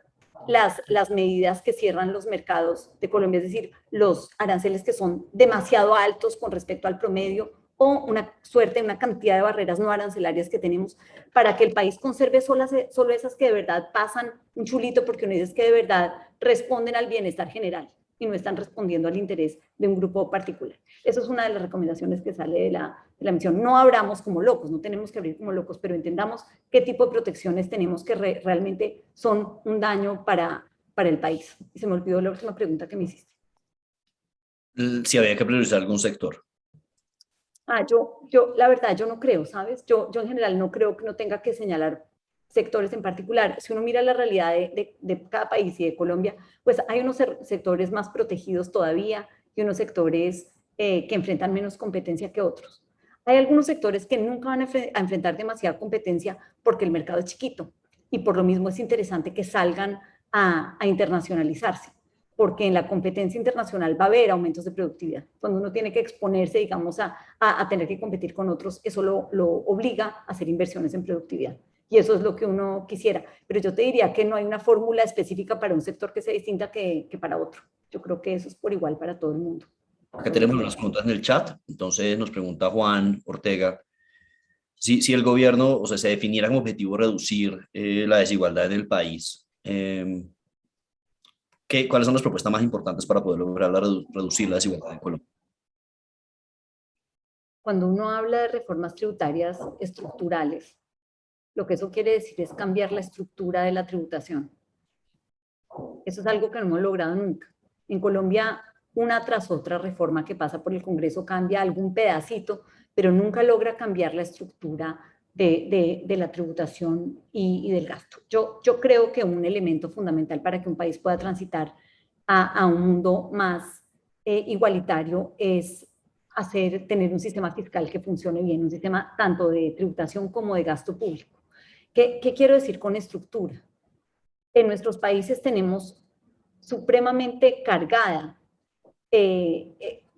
las medidas que cierran los mercados de Colombia, es decir, los aranceles que son demasiado altos con respecto al promedio o una cantidad de barreras no arancelarias que tenemos para que el país conserve solo esas que de verdad pasan un chulito porque uno dice que de verdad responden al bienestar general y no están respondiendo al interés de un grupo particular. Eso es una de las recomendaciones que sale de la misión. No abramos como locos, no tenemos que abrir como locos, pero entendamos qué tipo de protecciones tenemos que realmente son un daño para el país. Y se me olvidó la última pregunta que me hiciste.
Si había que priorizar algún sector.
La verdad, yo no creo, ¿sabes? Yo en general no creo que uno tenga que señalar sectores en particular. Si uno mira la realidad de cada país y de Colombia, pues hay unos sectores más protegidos todavía y unos sectores que enfrentan menos competencia que otros. Hay algunos sectores que nunca van a enfrentar demasiada competencia porque el mercado es chiquito y por lo mismo es interesante que salgan a internacionalizarse, porque en la competencia internacional va a haber aumentos de productividad. Cuando uno tiene que exponerse, digamos, a tener que competir con otros, eso lo obliga a hacer inversiones en productividad. Y eso es lo que uno quisiera. Pero yo te diría que no hay una fórmula específica para un sector que sea distinta que para otro. Yo creo que eso es por igual para todo el mundo.
Acá tenemos unas preguntas en el chat. Entonces nos pregunta Juan Ortega, si el gobierno, o sea, se definiera como objetivo reducir la desigualdad en el país, ¿cuáles son las propuestas más importantes para poder lograr reducir la desigualdad en Colombia?
Cuando uno habla de reformas tributarias estructurales, lo que eso quiere decir es cambiar la estructura de la tributación. Eso es algo que no hemos logrado nunca. En Colombia, una tras otra reforma que pasa por el Congreso cambia algún pedacito, pero nunca logra cambiar la estructura de la tributación y del gasto. Yo creo que un elemento fundamental para que un país pueda transitar a un mundo más igualitario es tener un sistema fiscal que funcione bien, un sistema tanto de tributación como de gasto público. ¿Qué quiero decir con estructura? En nuestros países tenemos supremamente cargada,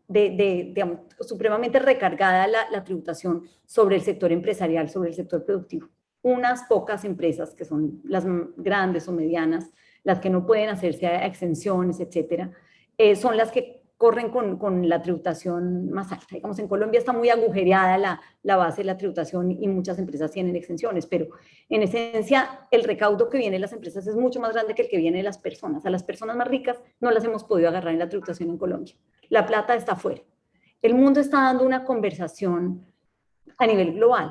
digamos, supremamente recargada la tributación sobre el sector empresarial, sobre el sector productivo. Unas pocas empresas, que son las grandes o medianas, las que no pueden hacerse a exenciones, etcétera, son las que corren con la tributación más alta. Digamos, en Colombia está muy agujereada la base de la tributación y muchas empresas tienen exenciones, pero en esencia el recaudo que viene de las empresas es mucho más grande que el que viene de las personas. A las personas más ricas no las hemos podido agarrar en la tributación en Colombia. La plata está afuera. El mundo está dando una conversación a nivel global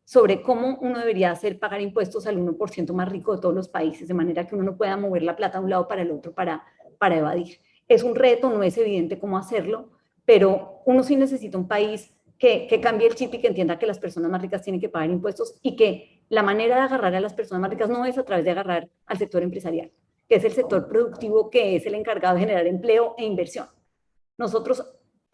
sobre cómo uno debería hacer pagar impuestos al 1% más rico de todos los países, de manera que uno no pueda mover la plata de un lado para el otro para evadir. Es un reto, no es evidente cómo hacerlo, pero uno sí necesita un país que cambie el chip y que entienda que las personas más ricas tienen que pagar impuestos y que la manera de agarrar a las personas más ricas no es a través de agarrar al sector empresarial, que es el sector productivo, que es el encargado de generar empleo e inversión. Nosotros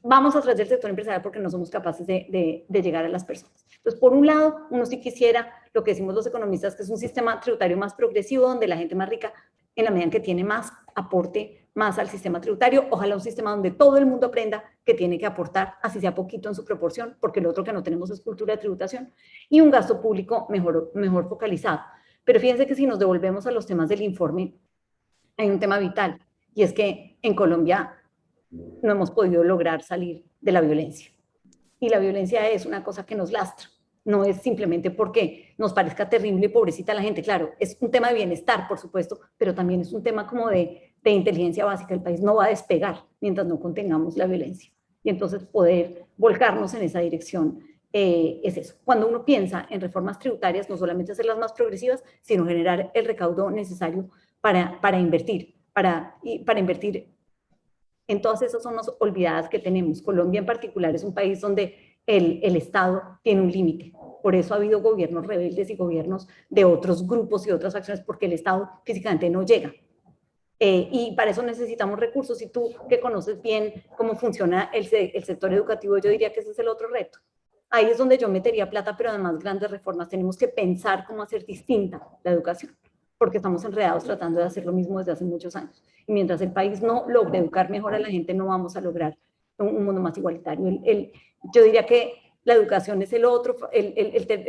vamos a través del sector empresarial porque no somos capaces de llegar a las personas. Entonces, por un lado, uno sí quisiera, lo que decimos los economistas, que es un sistema tributario más progresivo, donde la gente más rica, en la medida en que tiene más, aporte más al sistema tributario. Ojalá un sistema donde todo el mundo aprenda que tiene que aportar, así sea poquito en su proporción, porque lo otro que no tenemos es cultura de tributación, y un gasto público mejor focalizado. Pero fíjense que si nos devolvemos a los temas del informe, hay un tema vital, y es que en Colombia no hemos podido lograr salir de la violencia. Y la violencia es una cosa que nos lastra. No es simplemente porque nos parezca terrible y pobrecita la gente. Claro, es un tema de bienestar, por supuesto, pero también es un tema como de inteligencia básica. El país no va a despegar mientras no contengamos la violencia. Y entonces poder volcarnos en esa dirección es eso. Cuando uno piensa en reformas tributarias, no solamente hacerlas más progresivas, sino generar el recaudo necesario para invertir, para invertir en todas esas zonas olvidadas que tenemos. Colombia en particular es un país donde el Estado tiene un límite. Por eso ha habido gobiernos rebeldes y gobiernos de otros grupos y otras acciones, porque el Estado físicamente no llega. Y para eso necesitamos recursos. Y tú, que conoces bien cómo funciona el sector educativo, yo diría que ese es el otro reto. Ahí es donde yo metería plata, pero además grandes reformas. Tenemos que pensar cómo hacer distinta la educación, porque estamos enredados tratando de hacer lo mismo desde hace muchos años. Y mientras el país no logre educar mejor a la gente, no vamos a lograr un mundo más igualitario. Yo diría que la educación es el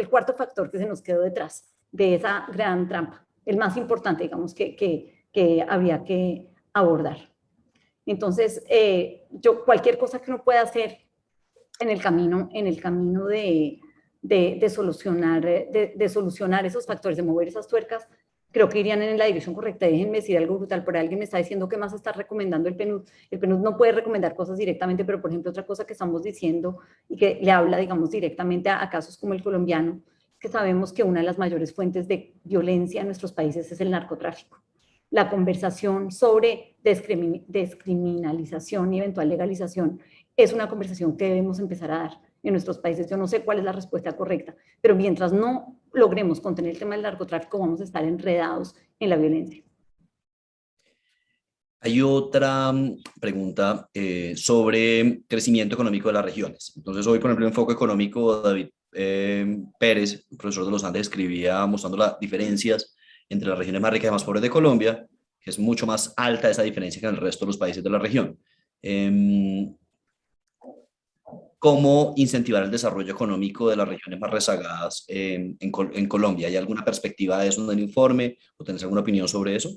cuarto factor que se nos quedó detrás de esa gran trampa, el más importante, digamos, que había que abordar. Entonces, cualquier cosa que uno pueda hacer en el camino de solucionar esos factores, de mover esas tuercas, creo que irían en la dirección correcta. Déjenme decir algo brutal, por alguien me está diciendo que más está recomendando el PNUD. El PNUD no puede recomendar cosas directamente, pero por ejemplo otra cosa que estamos diciendo y que le habla, digamos, directamente a casos como el colombiano, es que sabemos que una de las mayores fuentes de violencia en nuestros países es el narcotráfico. La conversación sobre descriminalización y eventual legalización es una conversación que debemos empezar a dar en nuestros países. Yo no sé cuál es la respuesta correcta, pero mientras no logremos contener el tema del narcotráfico, vamos a estar enredados en la violencia.
Hay otra pregunta sobre crecimiento económico de las regiones. Entonces, hoy, por ejemplo, en Foco Económico, David Pérez, profesor de los Andes, escribía mostrando las diferencias entre las regiones más ricas y más pobres de Colombia, que es mucho más alta esa diferencia que en el resto de los países de la región. ¿Cómo incentivar el desarrollo económico de las regiones más rezagadas en Colombia? ¿Hay alguna perspectiva de eso en el informe o tenés alguna opinión sobre eso?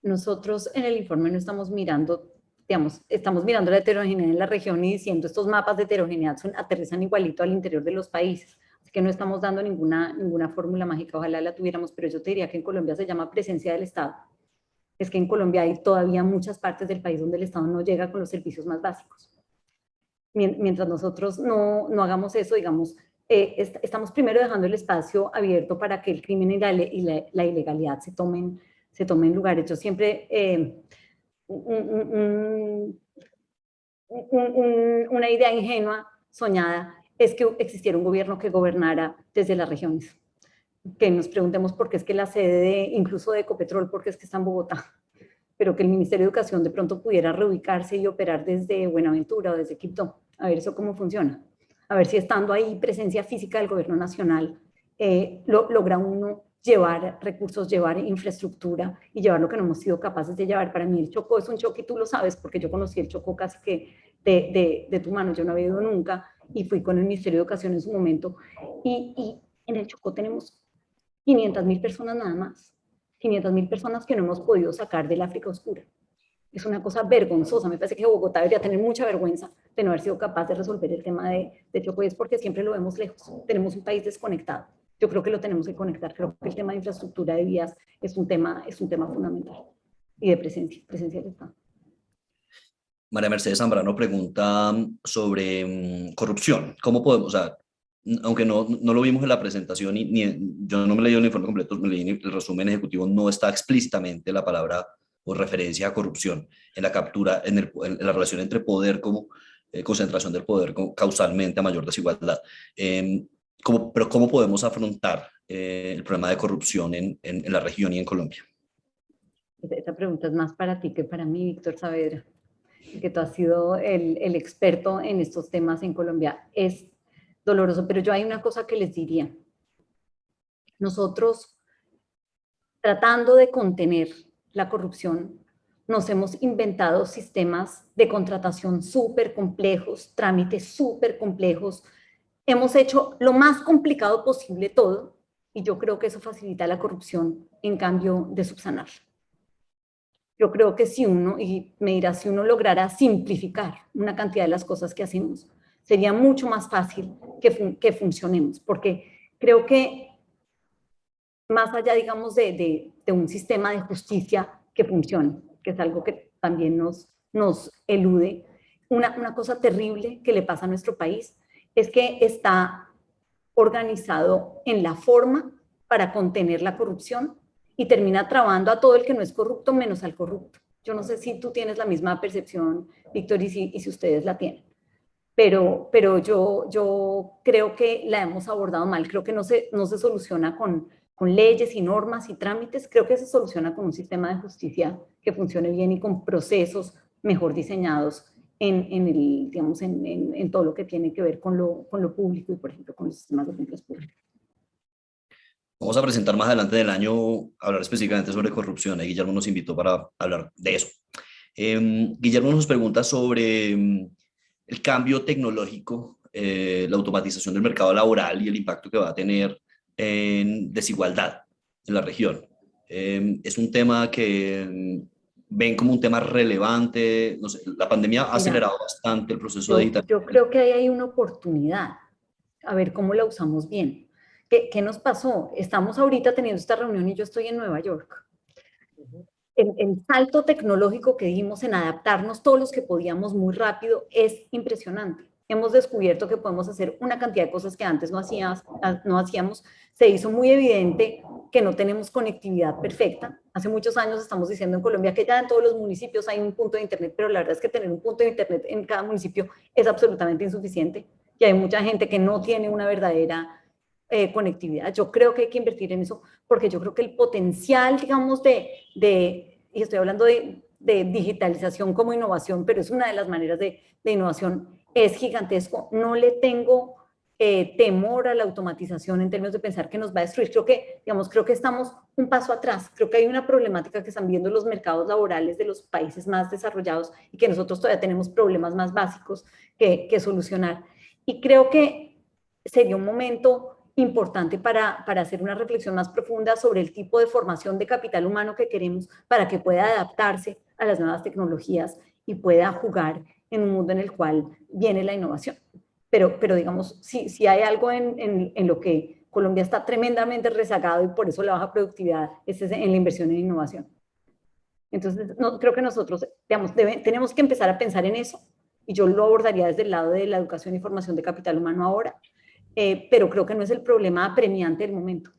Nosotros en el informe no estamos mirando, digamos, estamos mirando la heterogeneidad en la región y diciendo estos mapas de heterogeneidad aterrizan igualito al interior de los países. Así que no estamos dando ninguna fórmula mágica, ojalá la tuviéramos, pero yo te diría que en Colombia se llama presencia del Estado. Es que en Colombia hay todavía muchas partes del país donde el Estado no llega con los servicios más básicos. Mientras nosotros no hagamos eso, digamos, estamos primero dejando el espacio abierto para que el crimen y la ilegalidad se tomen lugares. Yo siempre, una idea ingenua, soñada, es que existiera un gobierno que gobernara desde las regiones. Que nos preguntemos por qué es que la sede incluso de Ecopetrol, por qué es que está en Bogotá, pero que el Ministerio de Educación de pronto pudiera reubicarse y operar desde Buenaventura o desde Quibdó, a ver eso cómo funciona, a ver si estando ahí presencia física del gobierno nacional logra uno llevar recursos, llevar infraestructura y llevar lo que no hemos sido capaces de llevar. Para mí el Chocó es un Chocó y tú lo sabes porque yo conocí el Chocó casi que de tu mano, yo no había ido nunca y fui con el Ministerio de Educación en su momento y en el Chocó tenemos 500.000 personas nada más, 500.000 personas que no hemos podido sacar del África Oscura. Es una cosa vergonzosa, me parece que Bogotá debería tener mucha vergüenza de no haber sido capaz de resolver el tema de Chocó, y es porque siempre lo vemos lejos, tenemos un país desconectado. Yo creo que lo tenemos que conectar, creo que el tema de infraestructura de vías es un tema fundamental y de presencia del Estado.
María Mercedes Zambrano pregunta sobre corrupción. ¿Cómo podemos, o sea, aunque no lo vimos en la presentación, yo no me leí el informe completo, me leí el resumen ejecutivo, no está explícitamente la palabra o referencia a corrupción en la captura, en la relación entre poder como concentración del poder causalmente a mayor desigualdad. Pero ¿cómo podemos afrontar el problema de corrupción en la región y en Colombia?
Esta pregunta es más para ti que para mí, Víctor Saavedra, que tú has sido el experto en estos temas en Colombia. Es doloroso, pero yo hay una cosa que les diría. Nosotros, tratando de contener la corrupción, nos hemos inventado sistemas de contratación súper complejos, trámites súper complejos. Hemos hecho lo más complicado posible todo y yo creo que eso facilita la corrupción en cambio de subsanar. Yo creo que si uno, y me dirá, si uno lograra simplificar una cantidad de las cosas que hacemos, sería mucho más fácil que funcionemos, porque creo que más allá, digamos, de un sistema de justicia que funcione, que es algo que también nos elude, una cosa terrible que le pasa a nuestro país es que está organizado en la forma para contener la corrupción y termina trabando a todo el que no es corrupto menos al corrupto. Yo no sé si tú tienes la misma percepción, Víctor, y si ustedes la tienen, pero yo creo que la hemos abordado mal. Creo que no se soluciona con leyes y normas y trámites. Creo que se soluciona con un sistema de justicia que funcione bien y con procesos mejor diseñados digamos, en todo lo que tiene que ver con lo público y, por ejemplo, con los sistemas de compras públicas.
Vamos a presentar más adelante del año, hablar específicamente sobre corrupción. Ahí Guillermo nos invitó para hablar de eso. Guillermo nos pregunta sobre el cambio tecnológico, la automatización del mercado laboral y el impacto que va a tener en desigualdad en la región. Es un tema que ven como un tema relevante. No sé, la pandemia ha
Mira,
acelerado bastante el proceso de
yo creo que ahí hay una oportunidad, a ver cómo la usamos bien. ¿Qué nos pasó? Estamos ahorita teniendo esta reunión y yo estoy en Nueva York. El salto tecnológico que dimos en adaptarnos todos los que podíamos muy rápido es impresionante. Hemos descubierto que podemos hacer una cantidad de cosas que antes no hacíamos. Se hizo muy evidente que no tenemos conectividad perfecta. Hace muchos años estamos diciendo en Colombia que ya en todos los municipios hay un punto de internet, pero la verdad es que tener un punto de internet en cada municipio es absolutamente insuficiente y hay mucha gente que no tiene una verdadera conectividad. Yo creo que hay que invertir en eso porque yo creo que el potencial, digamos, y estoy hablando de digitalización como innovación, pero es una de las maneras de innovación, es gigantesco. No le tengo temor a la automatización en términos de pensar que nos va a destruir. Creo que estamos un paso atrás. Creo que hay una problemática que están viendo los mercados laborales de los países más desarrollados y que nosotros todavía tenemos problemas más básicos que solucionar. Y creo que sería un momento importante para hacer una reflexión más profunda sobre el tipo de formación de capital humano que queremos para que pueda adaptarse a las nuevas tecnologías y pueda jugar en un mundo en el cual viene la innovación. Pero digamos, si hay algo en lo que Colombia está tremendamente rezagado y por eso la baja productividad es en la inversión en innovación. Entonces, creo que nosotros, digamos, tenemos que empezar a pensar en eso y yo lo abordaría desde el lado de la educación y formación de capital humano ahora, pero creo que no es el problema apremiante del momento.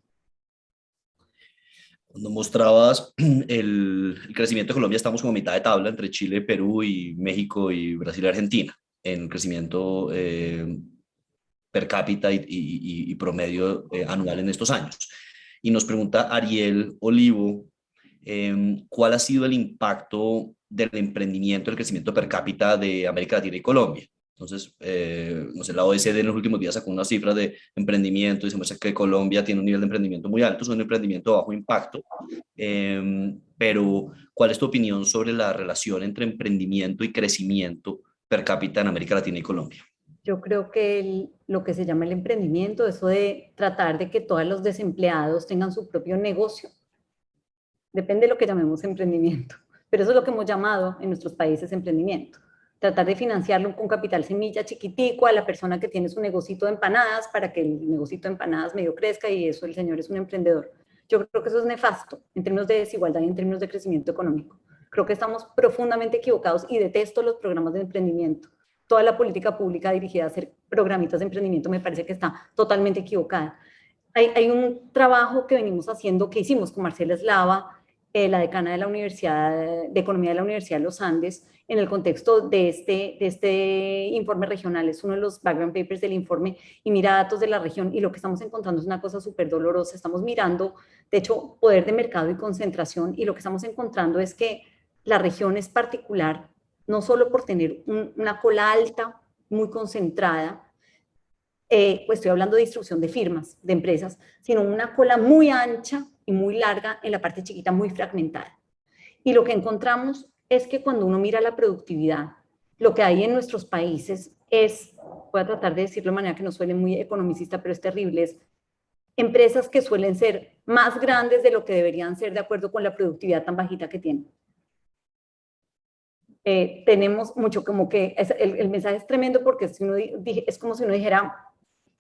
Cuando mostrabas el crecimiento de Colombia, estamos como a mitad de tabla entre Chile, Perú y México y Brasil y Argentina en crecimiento per cápita y promedio anual en estos años. Y nos pregunta Ariel Olivo, ¿cuál ha sido el impacto del emprendimiento, el crecimiento per cápita de América Latina y Colombia? Entonces, no sé, la OECD en los últimos días sacó unas cifras de emprendimiento y se muestra que Colombia tiene un nivel de emprendimiento muy alto, es un emprendimiento de bajo impacto, pero ¿cuál es tu opinión sobre la relación entre emprendimiento y crecimiento per cápita en América Latina y Colombia?
Yo creo que lo que se llama el emprendimiento, eso de tratar de que todos los desempleados tengan su propio negocio, depende de lo que llamemos emprendimiento, pero eso es lo que hemos llamado en nuestros países emprendimiento. Tratar de financiarlo con capital semilla chiquitico a la persona que tiene su negocito de empanadas para que el negocito de empanadas medio crezca y eso el señor es un emprendedor. Yo creo que eso es nefasto en términos de desigualdad y en términos de crecimiento económico. Creo que estamos profundamente equivocados y detesto los programas de emprendimiento. Toda la política pública dirigida a hacer programitas de emprendimiento me parece que está totalmente equivocada. Hay un trabajo que venimos haciendo, que hicimos con Marcela Eslava, la decana de la Universidad de Economía de la Universidad de los Andes, en el contexto de este informe regional. Es uno de los background papers del informe y mira datos de la región y lo que estamos encontrando es una cosa súper dolorosa. Estamos mirando, de hecho, poder de mercado y concentración y lo que estamos encontrando es que la región es particular, no solo por tener una cola alta, muy concentrada, pues estoy hablando de distribución de firmas, de empresas, sino una cola muy ancha y muy larga en la parte chiquita, muy fragmentada. Y lo que encontramos es que cuando uno mira la productividad, lo que hay en nuestros países es, voy a tratar de decirlo de manera que no suene muy economicista, pero es terrible, es empresas que suelen ser más grandes de lo que deberían ser de acuerdo con la productividad tan bajita que tienen. tenemos mucho como que, el mensaje es tremendo porque es como si uno dijera,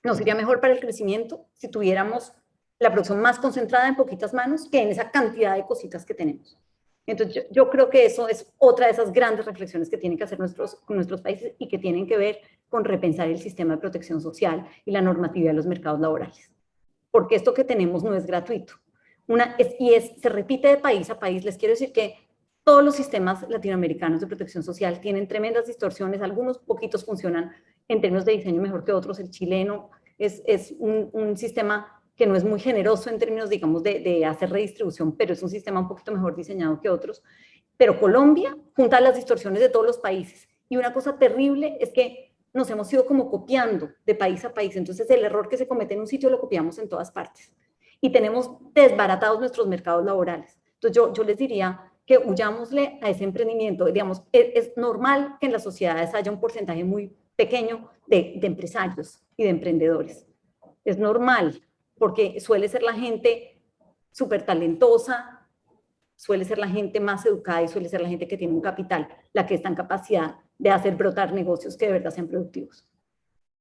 nos iría mejor para el crecimiento si tuviéramos la producción más concentrada en poquitas manos que en esa cantidad de cositas que tenemos. Entonces yo creo que eso es otra de esas grandes reflexiones que tienen que hacer nuestros países y que tienen que ver con repensar el sistema de protección social y la normatividad de los mercados laborales. Porque esto que tenemos no es gratuito. Se repite de país a país. Les quiero decir que todos los sistemas latinoamericanos de protección social tienen tremendas distorsiones, algunos poquitos funcionan en términos de diseño mejor que otros. El chileno es un sistema que no es muy generoso en términos, digamos, de hacer redistribución, pero es un sistema un poquito mejor diseñado que otros. Pero Colombia junta las distorsiones de todos los países. Y una cosa terrible es que nos hemos ido como copiando de país a país. Entonces el error que se comete en un sitio lo copiamos en todas partes. Y tenemos desbaratados nuestros mercados laborales. Entonces yo les diría que huyámosle a ese emprendimiento. Digamos, es normal que en las sociedades haya un porcentaje muy pequeño de empresarios y de emprendedores. Es normal, porque suele ser la gente súper talentosa, suele ser la gente más educada y suele ser la gente que tiene un capital, la que está en capacidad de hacer brotar negocios que de verdad sean productivos.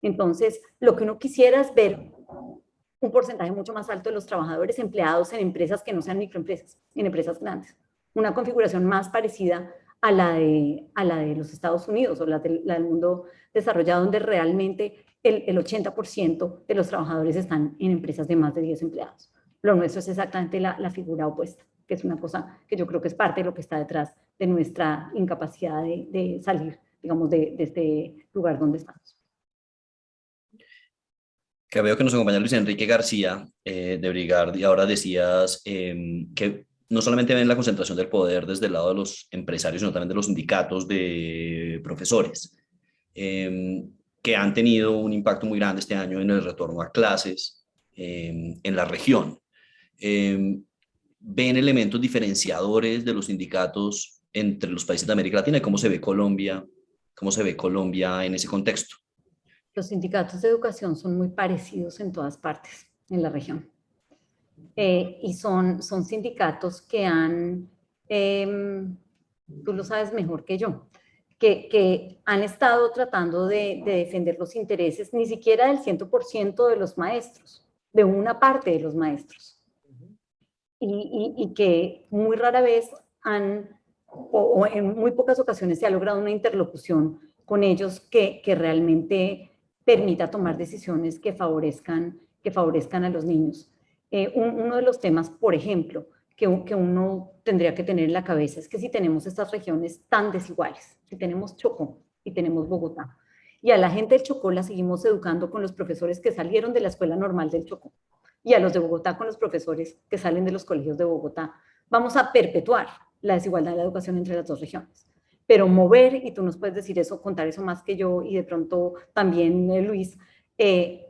Entonces, lo que uno quisiera es ver un porcentaje mucho más alto de los trabajadores empleados en empresas que no sean microempresas, en empresas grandes. Una configuración más parecida a la de los Estados Unidos o la del mundo desarrollado, donde realmente el 80% de los trabajadores están en empresas de más de 10 empleados. Lo nuestro es exactamente la figura opuesta, que es una cosa que yo creo que es parte de lo que está detrás de nuestra incapacidad de salir, digamos, de este lugar donde estamos.
Que veo que nos acompaña Luis Enrique García de Brigard, y ahora decías que no solamente ven la concentración del poder desde el lado de los empresarios, sino también de los sindicatos de profesores, que han tenido un impacto muy grande este año en el retorno a clases en la región. ¿Ven elementos diferenciadores de los sindicatos entre los países de América Latina y cómo se ve Colombia en ese contexto?
Los sindicatos de educación son muy parecidos en todas partes en la región. Y son sindicatos que tú lo sabes mejor que yo, que han estado tratando de defender los intereses ni siquiera del 100% de los maestros, de una parte de los maestros. Y que muy rara vez o en muy pocas ocasiones se ha logrado una interlocución con ellos que realmente permita tomar decisiones que favorezcan a los niños. Uno de los temas, por ejemplo, que uno tendría que tener en la cabeza es que si tenemos estas regiones tan desiguales, si tenemos Chocó y tenemos Bogotá, y a la gente del Chocó la seguimos educando con los profesores que salieron de la escuela normal del Chocó, y a los de Bogotá con los profesores que salen de los colegios de Bogotá, vamos a perpetuar la desigualdad de la educación entre las dos regiones. Pero mover, y tú nos puedes decir eso, contar eso más que yo, y de pronto también Luis,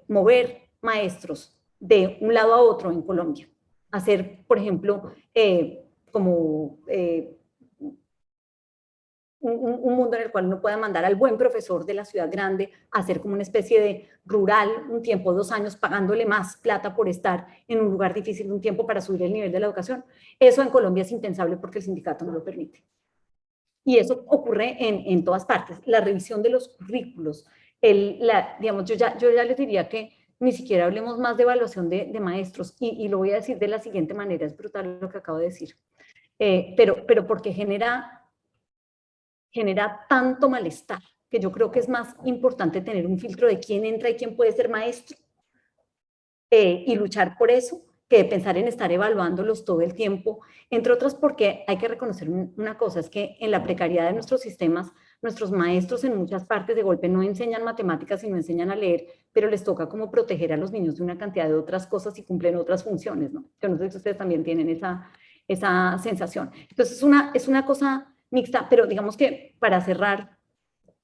mover maestros de un lado a otro en Colombia. Hacer, por ejemplo, un mundo en el cual uno pueda mandar al buen profesor de la ciudad grande a hacer como una especie de rural, un tiempo, 2 años, pagándole más plata por estar en un lugar difícil un tiempo para subir el nivel de la educación. Eso en Colombia es impensable porque el sindicato no lo permite. Y eso ocurre en todas partes. La revisión de los currículos, digamos, yo ya les diría que ni siquiera hablemos más de evaluación de maestros, y lo voy a decir de la siguiente manera, es brutal lo que acabo de decir, pero porque genera tanto malestar, que yo creo que es más importante tener un filtro de quién entra y quién puede ser maestro, y luchar por eso, que pensar en estar evaluándolos todo el tiempo, entre otras porque hay que reconocer una cosa, es que en la precariedad de nuestros sistemas, nuestros maestros en muchas partes de golpe no enseñan matemáticas, sino enseñan a leer, pero les toca como proteger a los niños de una cantidad de otras cosas y cumplen otras funciones, ¿no? Yo no sé si ustedes también tienen esa sensación. Entonces es una cosa mixta, pero digamos que para cerrar,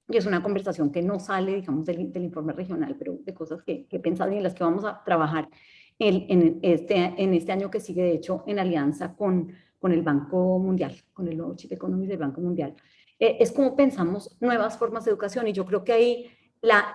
y es una conversación que no sale, digamos, del informe regional, pero de cosas que he pensado y en las que vamos a trabajar en este año que sigue, de hecho, en alianza con el Banco Mundial, con el nuevo Chief Economist del Banco Mundial. Es como pensamos nuevas formas de educación, y yo creo que ahí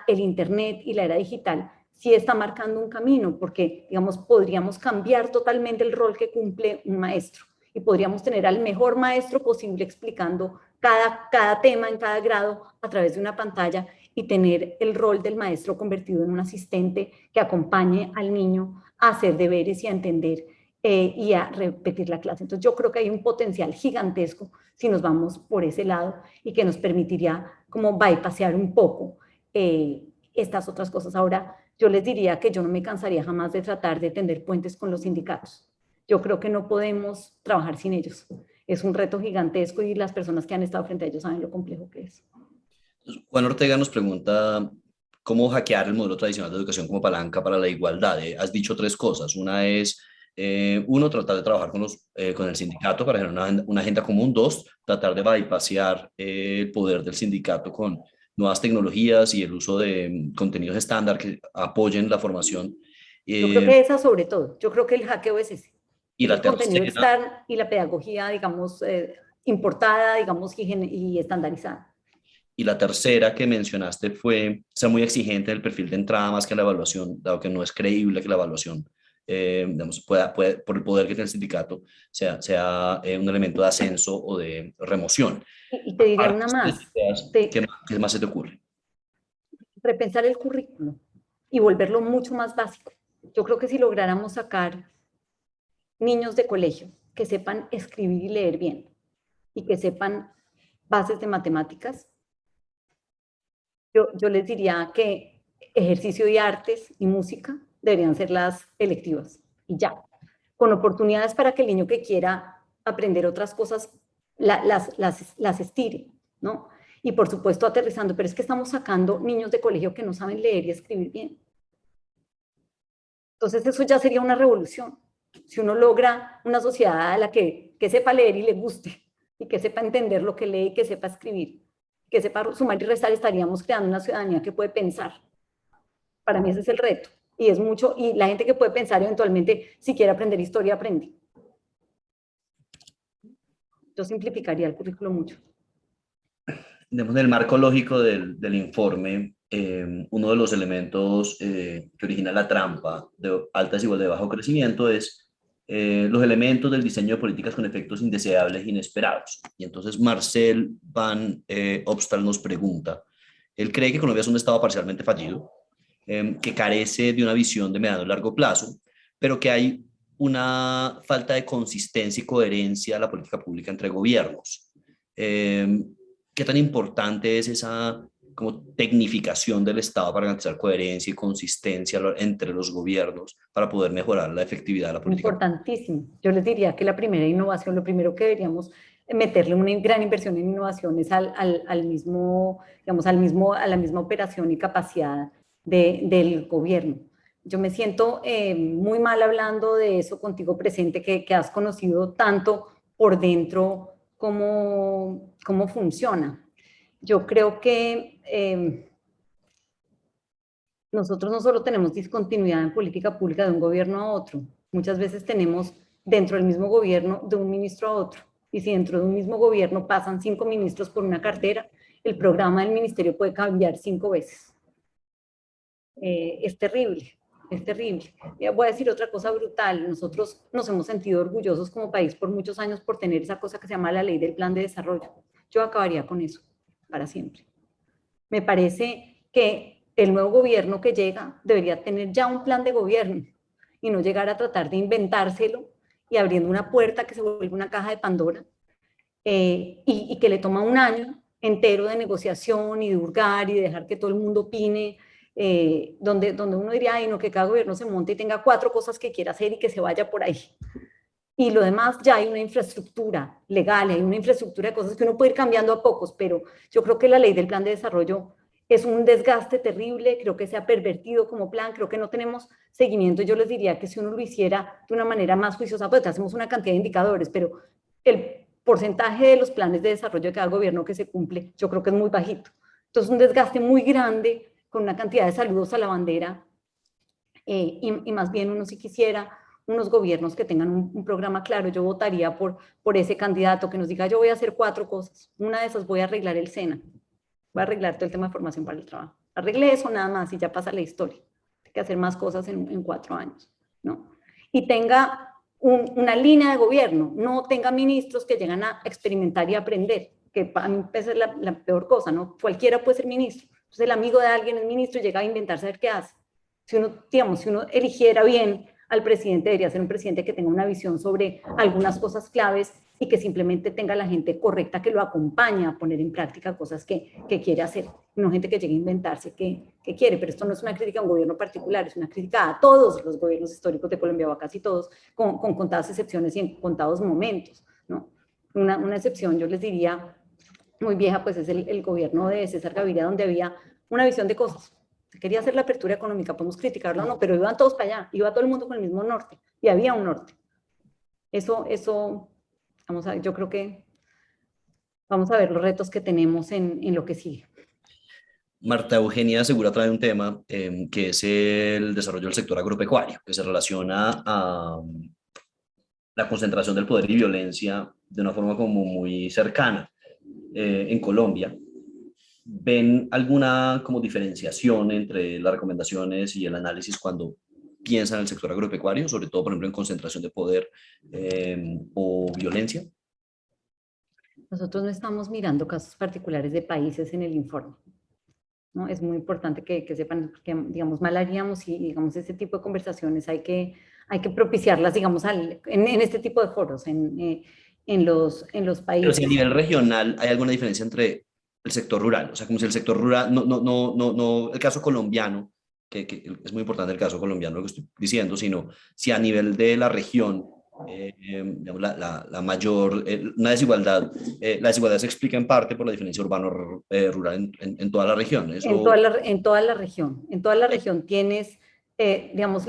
el Internet y la era digital sí está marcando un camino, porque, digamos, podríamos cambiar totalmente el rol que cumple un maestro, y podríamos tener al mejor maestro posible explicando cada tema en cada grado a través de una pantalla y tener el rol del maestro convertido en un asistente que acompañe al niño a hacer deberes y a entender y a repetir la clase. Entonces yo creo que hay un potencial gigantesco si nos vamos por ese lado y que nos permitiría como bypassear un poco estas otras cosas. Ahora, yo les diría que yo no me cansaría jamás de tratar de tender puentes con los sindicatos. Yo creo que no podemos trabajar sin ellos. Es un reto gigantesco y las personas que han estado frente a ellos saben lo complejo que es.
Juan Ortega nos pregunta cómo hackear el modelo tradicional de educación como palanca para la igualdad. Has dicho tres cosas. Una es, uno, tratar de trabajar con el sindicato para generar una agenda común. Dos, tratar de bypassear el poder del sindicato con nuevas tecnologías y el uso de contenidos estándar que apoyen la formación.
Yo creo que esa sobre todo. Yo creo que el hackeo es ese.
Y la
el contenido
tercera,
externo y la pedagogía, digamos, importada, digamos, y estandarizada.
Y la tercera que mencionaste fue ser muy exigente del perfil de entrada más que la evaluación, dado que no es creíble que la evaluación, digamos, por el poder que tiene el sindicato, sea un elemento de ascenso o de remoción.
Y te diría una
Aparte de
más,
estas ideas, ¿qué más se te ocurre?
repensar el currículo y volverlo mucho más básico. Yo creo que si lográramos sacar niños de colegio que sepan escribir y leer bien y que sepan bases de matemáticas, yo les diría que ejercicio y artes y música deberían ser las electivas y ya, con oportunidades para que el niño que quiera aprender otras cosas las estire, ¿no? Y por supuesto aterrizando, pero es que estamos sacando niños de colegio que no saben leer y escribir bien. Entonces eso ya sería una revolución. Si uno logra una sociedad a la que sepa leer y le guste, y que sepa entender lo que lee y que sepa escribir, que sepa sumar y restar, estaríamos creando una ciudadanía que puede pensar. Para mí ese es el reto. Y es mucho, y la gente que puede pensar eventualmente, si quiere aprender historia, aprende. Yo simplificaría el currículo mucho.
En el marco lógico del informe, uno de los elementos que origina la trampa de alta desigualdad de bajo crecimiento es los elementos del diseño de políticas con efectos indeseables e inesperados. Y entonces Marcel Van Opstal nos pregunta, él cree que Colombia es un estado parcialmente fallido, que carece de una visión de mediano y largo plazo, pero que hay una falta de consistencia y coherencia a la política pública entre gobiernos. ¿Qué tan importante es esa como tecnificación del Estado para garantizar coherencia y consistencia entre los gobiernos para poder mejorar la efectividad de la política?
Importantísimo. Yo les diría que la primera innovación, lo primero que deberíamos meterle una gran inversión en innovación es al mismo, digamos, a la misma operación y capacidad del gobierno. Yo me siento muy mal hablando de eso contigo presente, que has conocido tanto por dentro cómo funciona. Yo creo que nosotros no solo tenemos discontinuidad en política pública de un gobierno a otro, muchas veces tenemos dentro del mismo gobierno de un ministro a otro. Y si dentro de un mismo gobierno pasan 5 ministros por una cartera, el programa del ministerio puede cambiar 5 veces. Es terrible, es terrible. Voy a decir otra cosa brutal. Nosotros nos hemos sentido orgullosos como país por muchos años por tener esa cosa que se llama la ley del plan de desarrollo. Yo acabaría con eso para siempre. Me parece que el nuevo gobierno que llega debería tener ya un plan de gobierno y no llegar a tratar de inventárselo y abriendo una puerta que se vuelve una caja de Pandora y que le toma un año entero de negociación y de hurgar y de dejar que todo el mundo opine, donde uno diría, ay, no, que cada gobierno se monte y tenga 4 cosas que quiera hacer y que se vaya por ahí. Y lo demás ya hay una infraestructura legal, hay una infraestructura de cosas que uno puede ir cambiando a pocos, pero yo creo que la ley del plan de desarrollo es un desgaste terrible, creo que se ha pervertido como plan, creo que no tenemos seguimiento. Yo les diría que si uno lo hiciera de una manera más juiciosa, pues hacemos una cantidad de indicadores, pero el porcentaje de los planes de desarrollo de cada gobierno que se cumple, yo creo que es muy bajito. Entonces, un desgaste muy grande con una cantidad de saludos a la bandera y más bien uno si quisiera unos gobiernos que tengan un programa claro. Yo votaría por ese candidato que nos diga, yo voy a hacer 4 cosas. Una de esas, voy a arreglar el SENA. Voy a arreglar todo el tema de formación para el trabajo. Arregle eso nada más y ya pasa la historia. Hay que hacer más cosas en 4 años, ¿no? Y tenga una línea de gobierno, no tenga ministros que llegan a experimentar y aprender. que para mí esa es la peor cosa, ¿no? Cualquiera puede ser ministro. Entonces el amigo de alguien es ministro y llega a inventarse a ver qué hace. Si uno, digamos, si uno eligiera bien al presidente, debería ser un presidente que tenga una visión sobre algunas cosas claves y que simplemente tenga la gente correcta que lo acompaña a poner en práctica cosas que quiere hacer, no gente que llegue a inventarse que quiere. Pero esto no es una crítica a un gobierno particular, es una crítica a todos los gobiernos históricos de Colombia, o a casi todos, con contadas excepciones y en contados momentos, ¿no? Una excepción, yo les diría, muy vieja, pues es el gobierno de César Gaviria, donde había una visión de cosas. Quería hacer la apertura económica, podemos criticarlo o no, pero iban todos para allá, iba todo el mundo con el mismo norte, y había un norte. Eso vamos a, yo creo que vamos a ver los retos que tenemos en lo que sigue.
Marta Eugenia Segura trae un tema que es el desarrollo del sector agropecuario, que se relaciona a la concentración del poder y violencia de una forma como muy cercana en Colombia. ¿Ven alguna como diferenciación entre las recomendaciones y el análisis cuando piensan en el sector agropecuario, sobre todo, por ejemplo, en concentración de poder o violencia?
Nosotros no estamos mirando casos particulares de países en el informe, ¿no? Es muy importante que sepan, porque, digamos, mal haríamos y, digamos, este tipo de conversaciones hay que propiciarlas, digamos, en este tipo de foros, en los países.
Pero si a nivel regional hay alguna diferencia entre el sector rural, o sea, como si el sector rural, no el caso colombiano, que es muy importante el caso colombiano, lo que estoy diciendo, sino si a nivel de la región, digamos, la mayor, una desigualdad, la desigualdad se explica en parte por la diferencia urbano-rural en toda la región. Eso...
En toda la región tienes, digamos,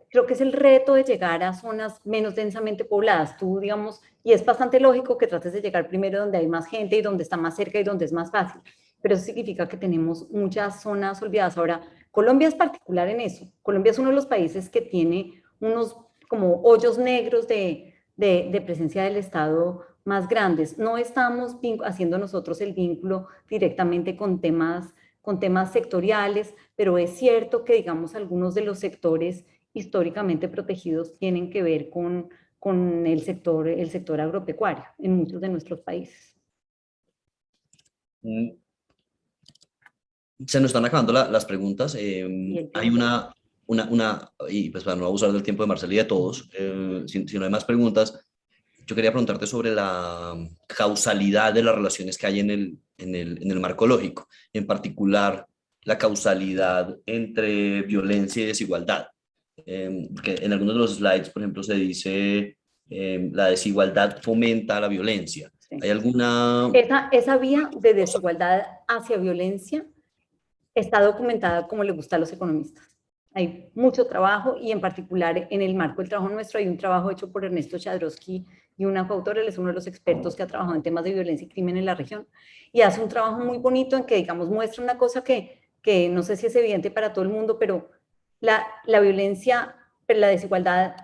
creo que es el reto de llegar a zonas menos densamente pobladas. Tú, digamos, y es bastante lógico que trates de llegar primero donde hay más gente y donde está más cerca y donde es más fácil, pero eso significa que tenemos muchas zonas olvidadas. Ahora, Colombia es particular en eso. Colombia es uno de los países que tiene unos como hoyos negros de presencia del Estado más grandes. No estamos haciendo nosotros el vínculo directamente con temas sectoriales, pero es cierto que, digamos, algunos de los sectores históricamente protegidos tienen que ver con el sector agropecuario en muchos de nuestros países.
Se nos están acabando las preguntas. Hay y pues para no abusar del tiempo de Marcela y de todos, si no hay más preguntas, yo quería preguntarte sobre la causalidad de las relaciones que hay en el marco lógico, en particular la causalidad entre violencia y desigualdad. Que en algunos de los slides, por ejemplo, se dice la desigualdad fomenta la violencia.
Sí.
¿Hay alguna...?
Esa vía de desigualdad hacia violencia está documentada como le gusta a los economistas. Hay mucho trabajo y en particular en el marco del trabajo nuestro hay un trabajo hecho por Ernesto Chadrowski y una coautora. Él es uno de los expertos que ha trabajado en temas de violencia y crimen en la región y hace un trabajo muy bonito en que, digamos, muestra una cosa que no sé si es evidente para todo el mundo, pero la violencia, pero la desigualdad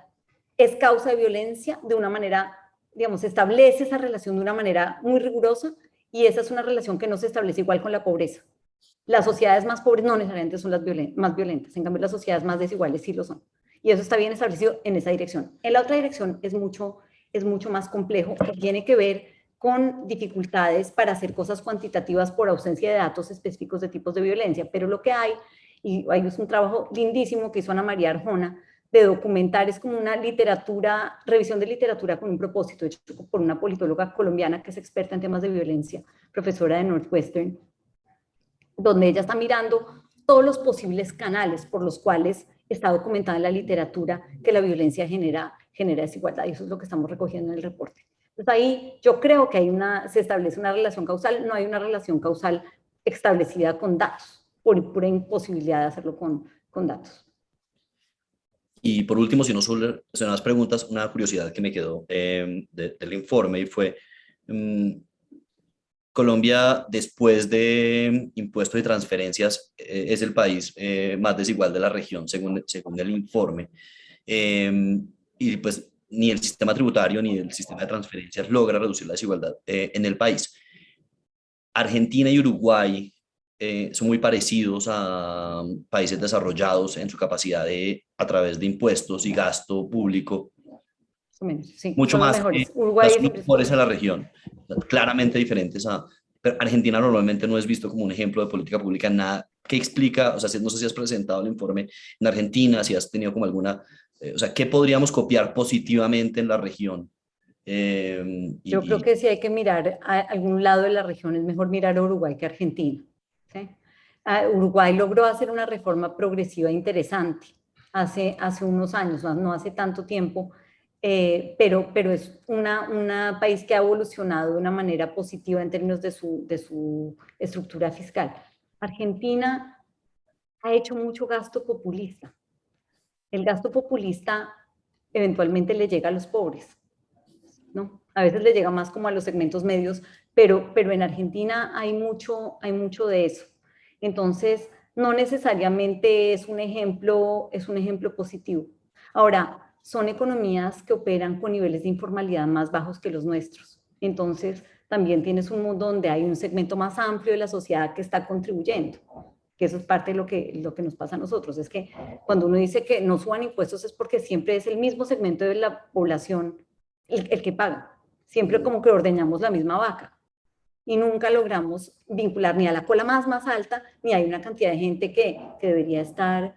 es causa de violencia de una manera, digamos, establece esa relación de una manera muy rigurosa y esa es una relación que no se establece igual con la pobreza. Las sociedades más pobres no necesariamente son las más violentas, en cambio las sociedades más desiguales sí lo son. Y eso está bien establecido en esa dirección. En la otra dirección es mucho más complejo y tiene que ver con dificultades para hacer cosas cuantitativas por ausencia de datos específicos de tipos de violencia. Pero lo que hay, y hay un trabajo lindísimo que hizo Ana María Arjona, de documentar, es como una literatura, revisión de literatura con un propósito, hecho por una politóloga colombiana que es experta en temas de violencia, profesora de Northwestern, donde ella está mirando todos los posibles canales por los cuales está documentada en la literatura que la violencia genera desigualdad, y eso es lo que estamos recogiendo en el reporte. Entonces ahí yo creo que se establece una relación causal, no hay una relación causal establecida con datos, por pura imposibilidad de hacerlo con datos.
Y por último, si no son las preguntas, una curiosidad que me quedó del informe y fue, Colombia, después de impuestos y transferencias, es el país más desigual de la región, según el informe. Y pues ni el sistema tributario ni el sistema de transferencias logra reducir la desigualdad en el país. Argentina y Uruguay son muy parecidos a países desarrollados en su capacidad de, a través de impuestos y gasto público,
o menos, sí,
Mucho
son los
más
mejores.
que
Uruguay
las
es impresionante.
mejores a la región, claramente diferentes a... Pero Argentina normalmente no es visto como un ejemplo de política pública en nada. ¿Qué explica? O sea, no sé si has presentado el informe en Argentina, si has tenido como alguna... o sea, ¿qué podríamos copiar positivamente en la región?
Yo creo que si hay que mirar a algún lado de la región, es mejor mirar a Uruguay que a Argentina. ¿Sí? Uruguay logró hacer una reforma progresiva interesante hace unos años, no hace tanto tiempo, pero es un país que ha evolucionado de una manera positiva en términos de su estructura fiscal. Argentina ha hecho mucho gasto populista. El gasto populista eventualmente le llega a los pobres, ¿no? A veces le llega más como a los segmentos medios, pero en Argentina hay mucho de eso. Entonces, no necesariamente es un ejemplo positivo. Ahora, son economías que operan con niveles de informalidad más bajos que los nuestros. Entonces, también tienes un mundo donde hay un segmento más amplio de la sociedad que está contribuyendo, que eso es parte de lo que nos pasa a nosotros. Es que cuando uno dice que no suban impuestos es porque siempre es el mismo segmento de la población el que paga. Siempre como que ordeñamos la misma vaca y nunca logramos vincular ni a la cola más alta, ni hay una cantidad de gente que debería estar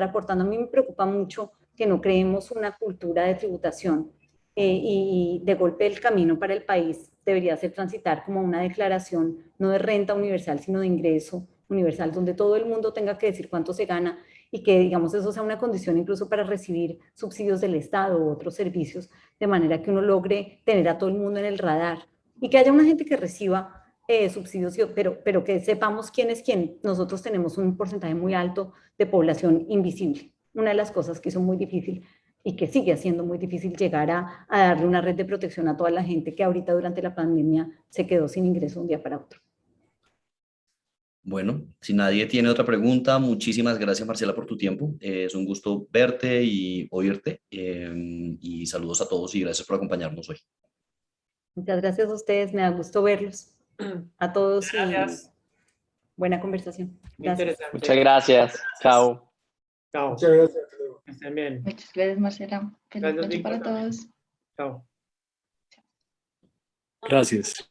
aportando. A mí me preocupa mucho que no creemos una cultura de tributación y de golpe el camino para el país debería ser transitar como una declaración no de renta universal, sino de ingreso universal, donde todo el mundo tenga que decir cuánto se gana y que, digamos, eso sea una condición incluso para recibir subsidios del Estado u otros servicios, de manera que uno logre tener a todo el mundo en el radar y que haya una gente que reciba subsidios, pero que sepamos quién es quién. Nosotros tenemos un porcentaje muy alto de población invisible. Una de las cosas que hizo muy difícil y que sigue siendo muy difícil llegar a darle una red de protección a toda la gente que ahorita durante la pandemia se quedó sin ingreso un día para otro.
Bueno, si nadie tiene otra pregunta, muchísimas gracias, Marcela, por tu tiempo. Es un gusto verte y oírte. Y saludos a todos y gracias por acompañarnos hoy.
Muchas gracias a ustedes, me da gusto verlos a todos.
Gracias.
Y buena conversación.
Muy
Gracias.
interesante.
Muchas gracias. Chao.
Chao.
Muchas gracias.
Que estén bien.
Muchas gracias, Marcela. Feliz
Gracias,
noche
Víctor,
para
también.
todos.
Chao.
Gracias.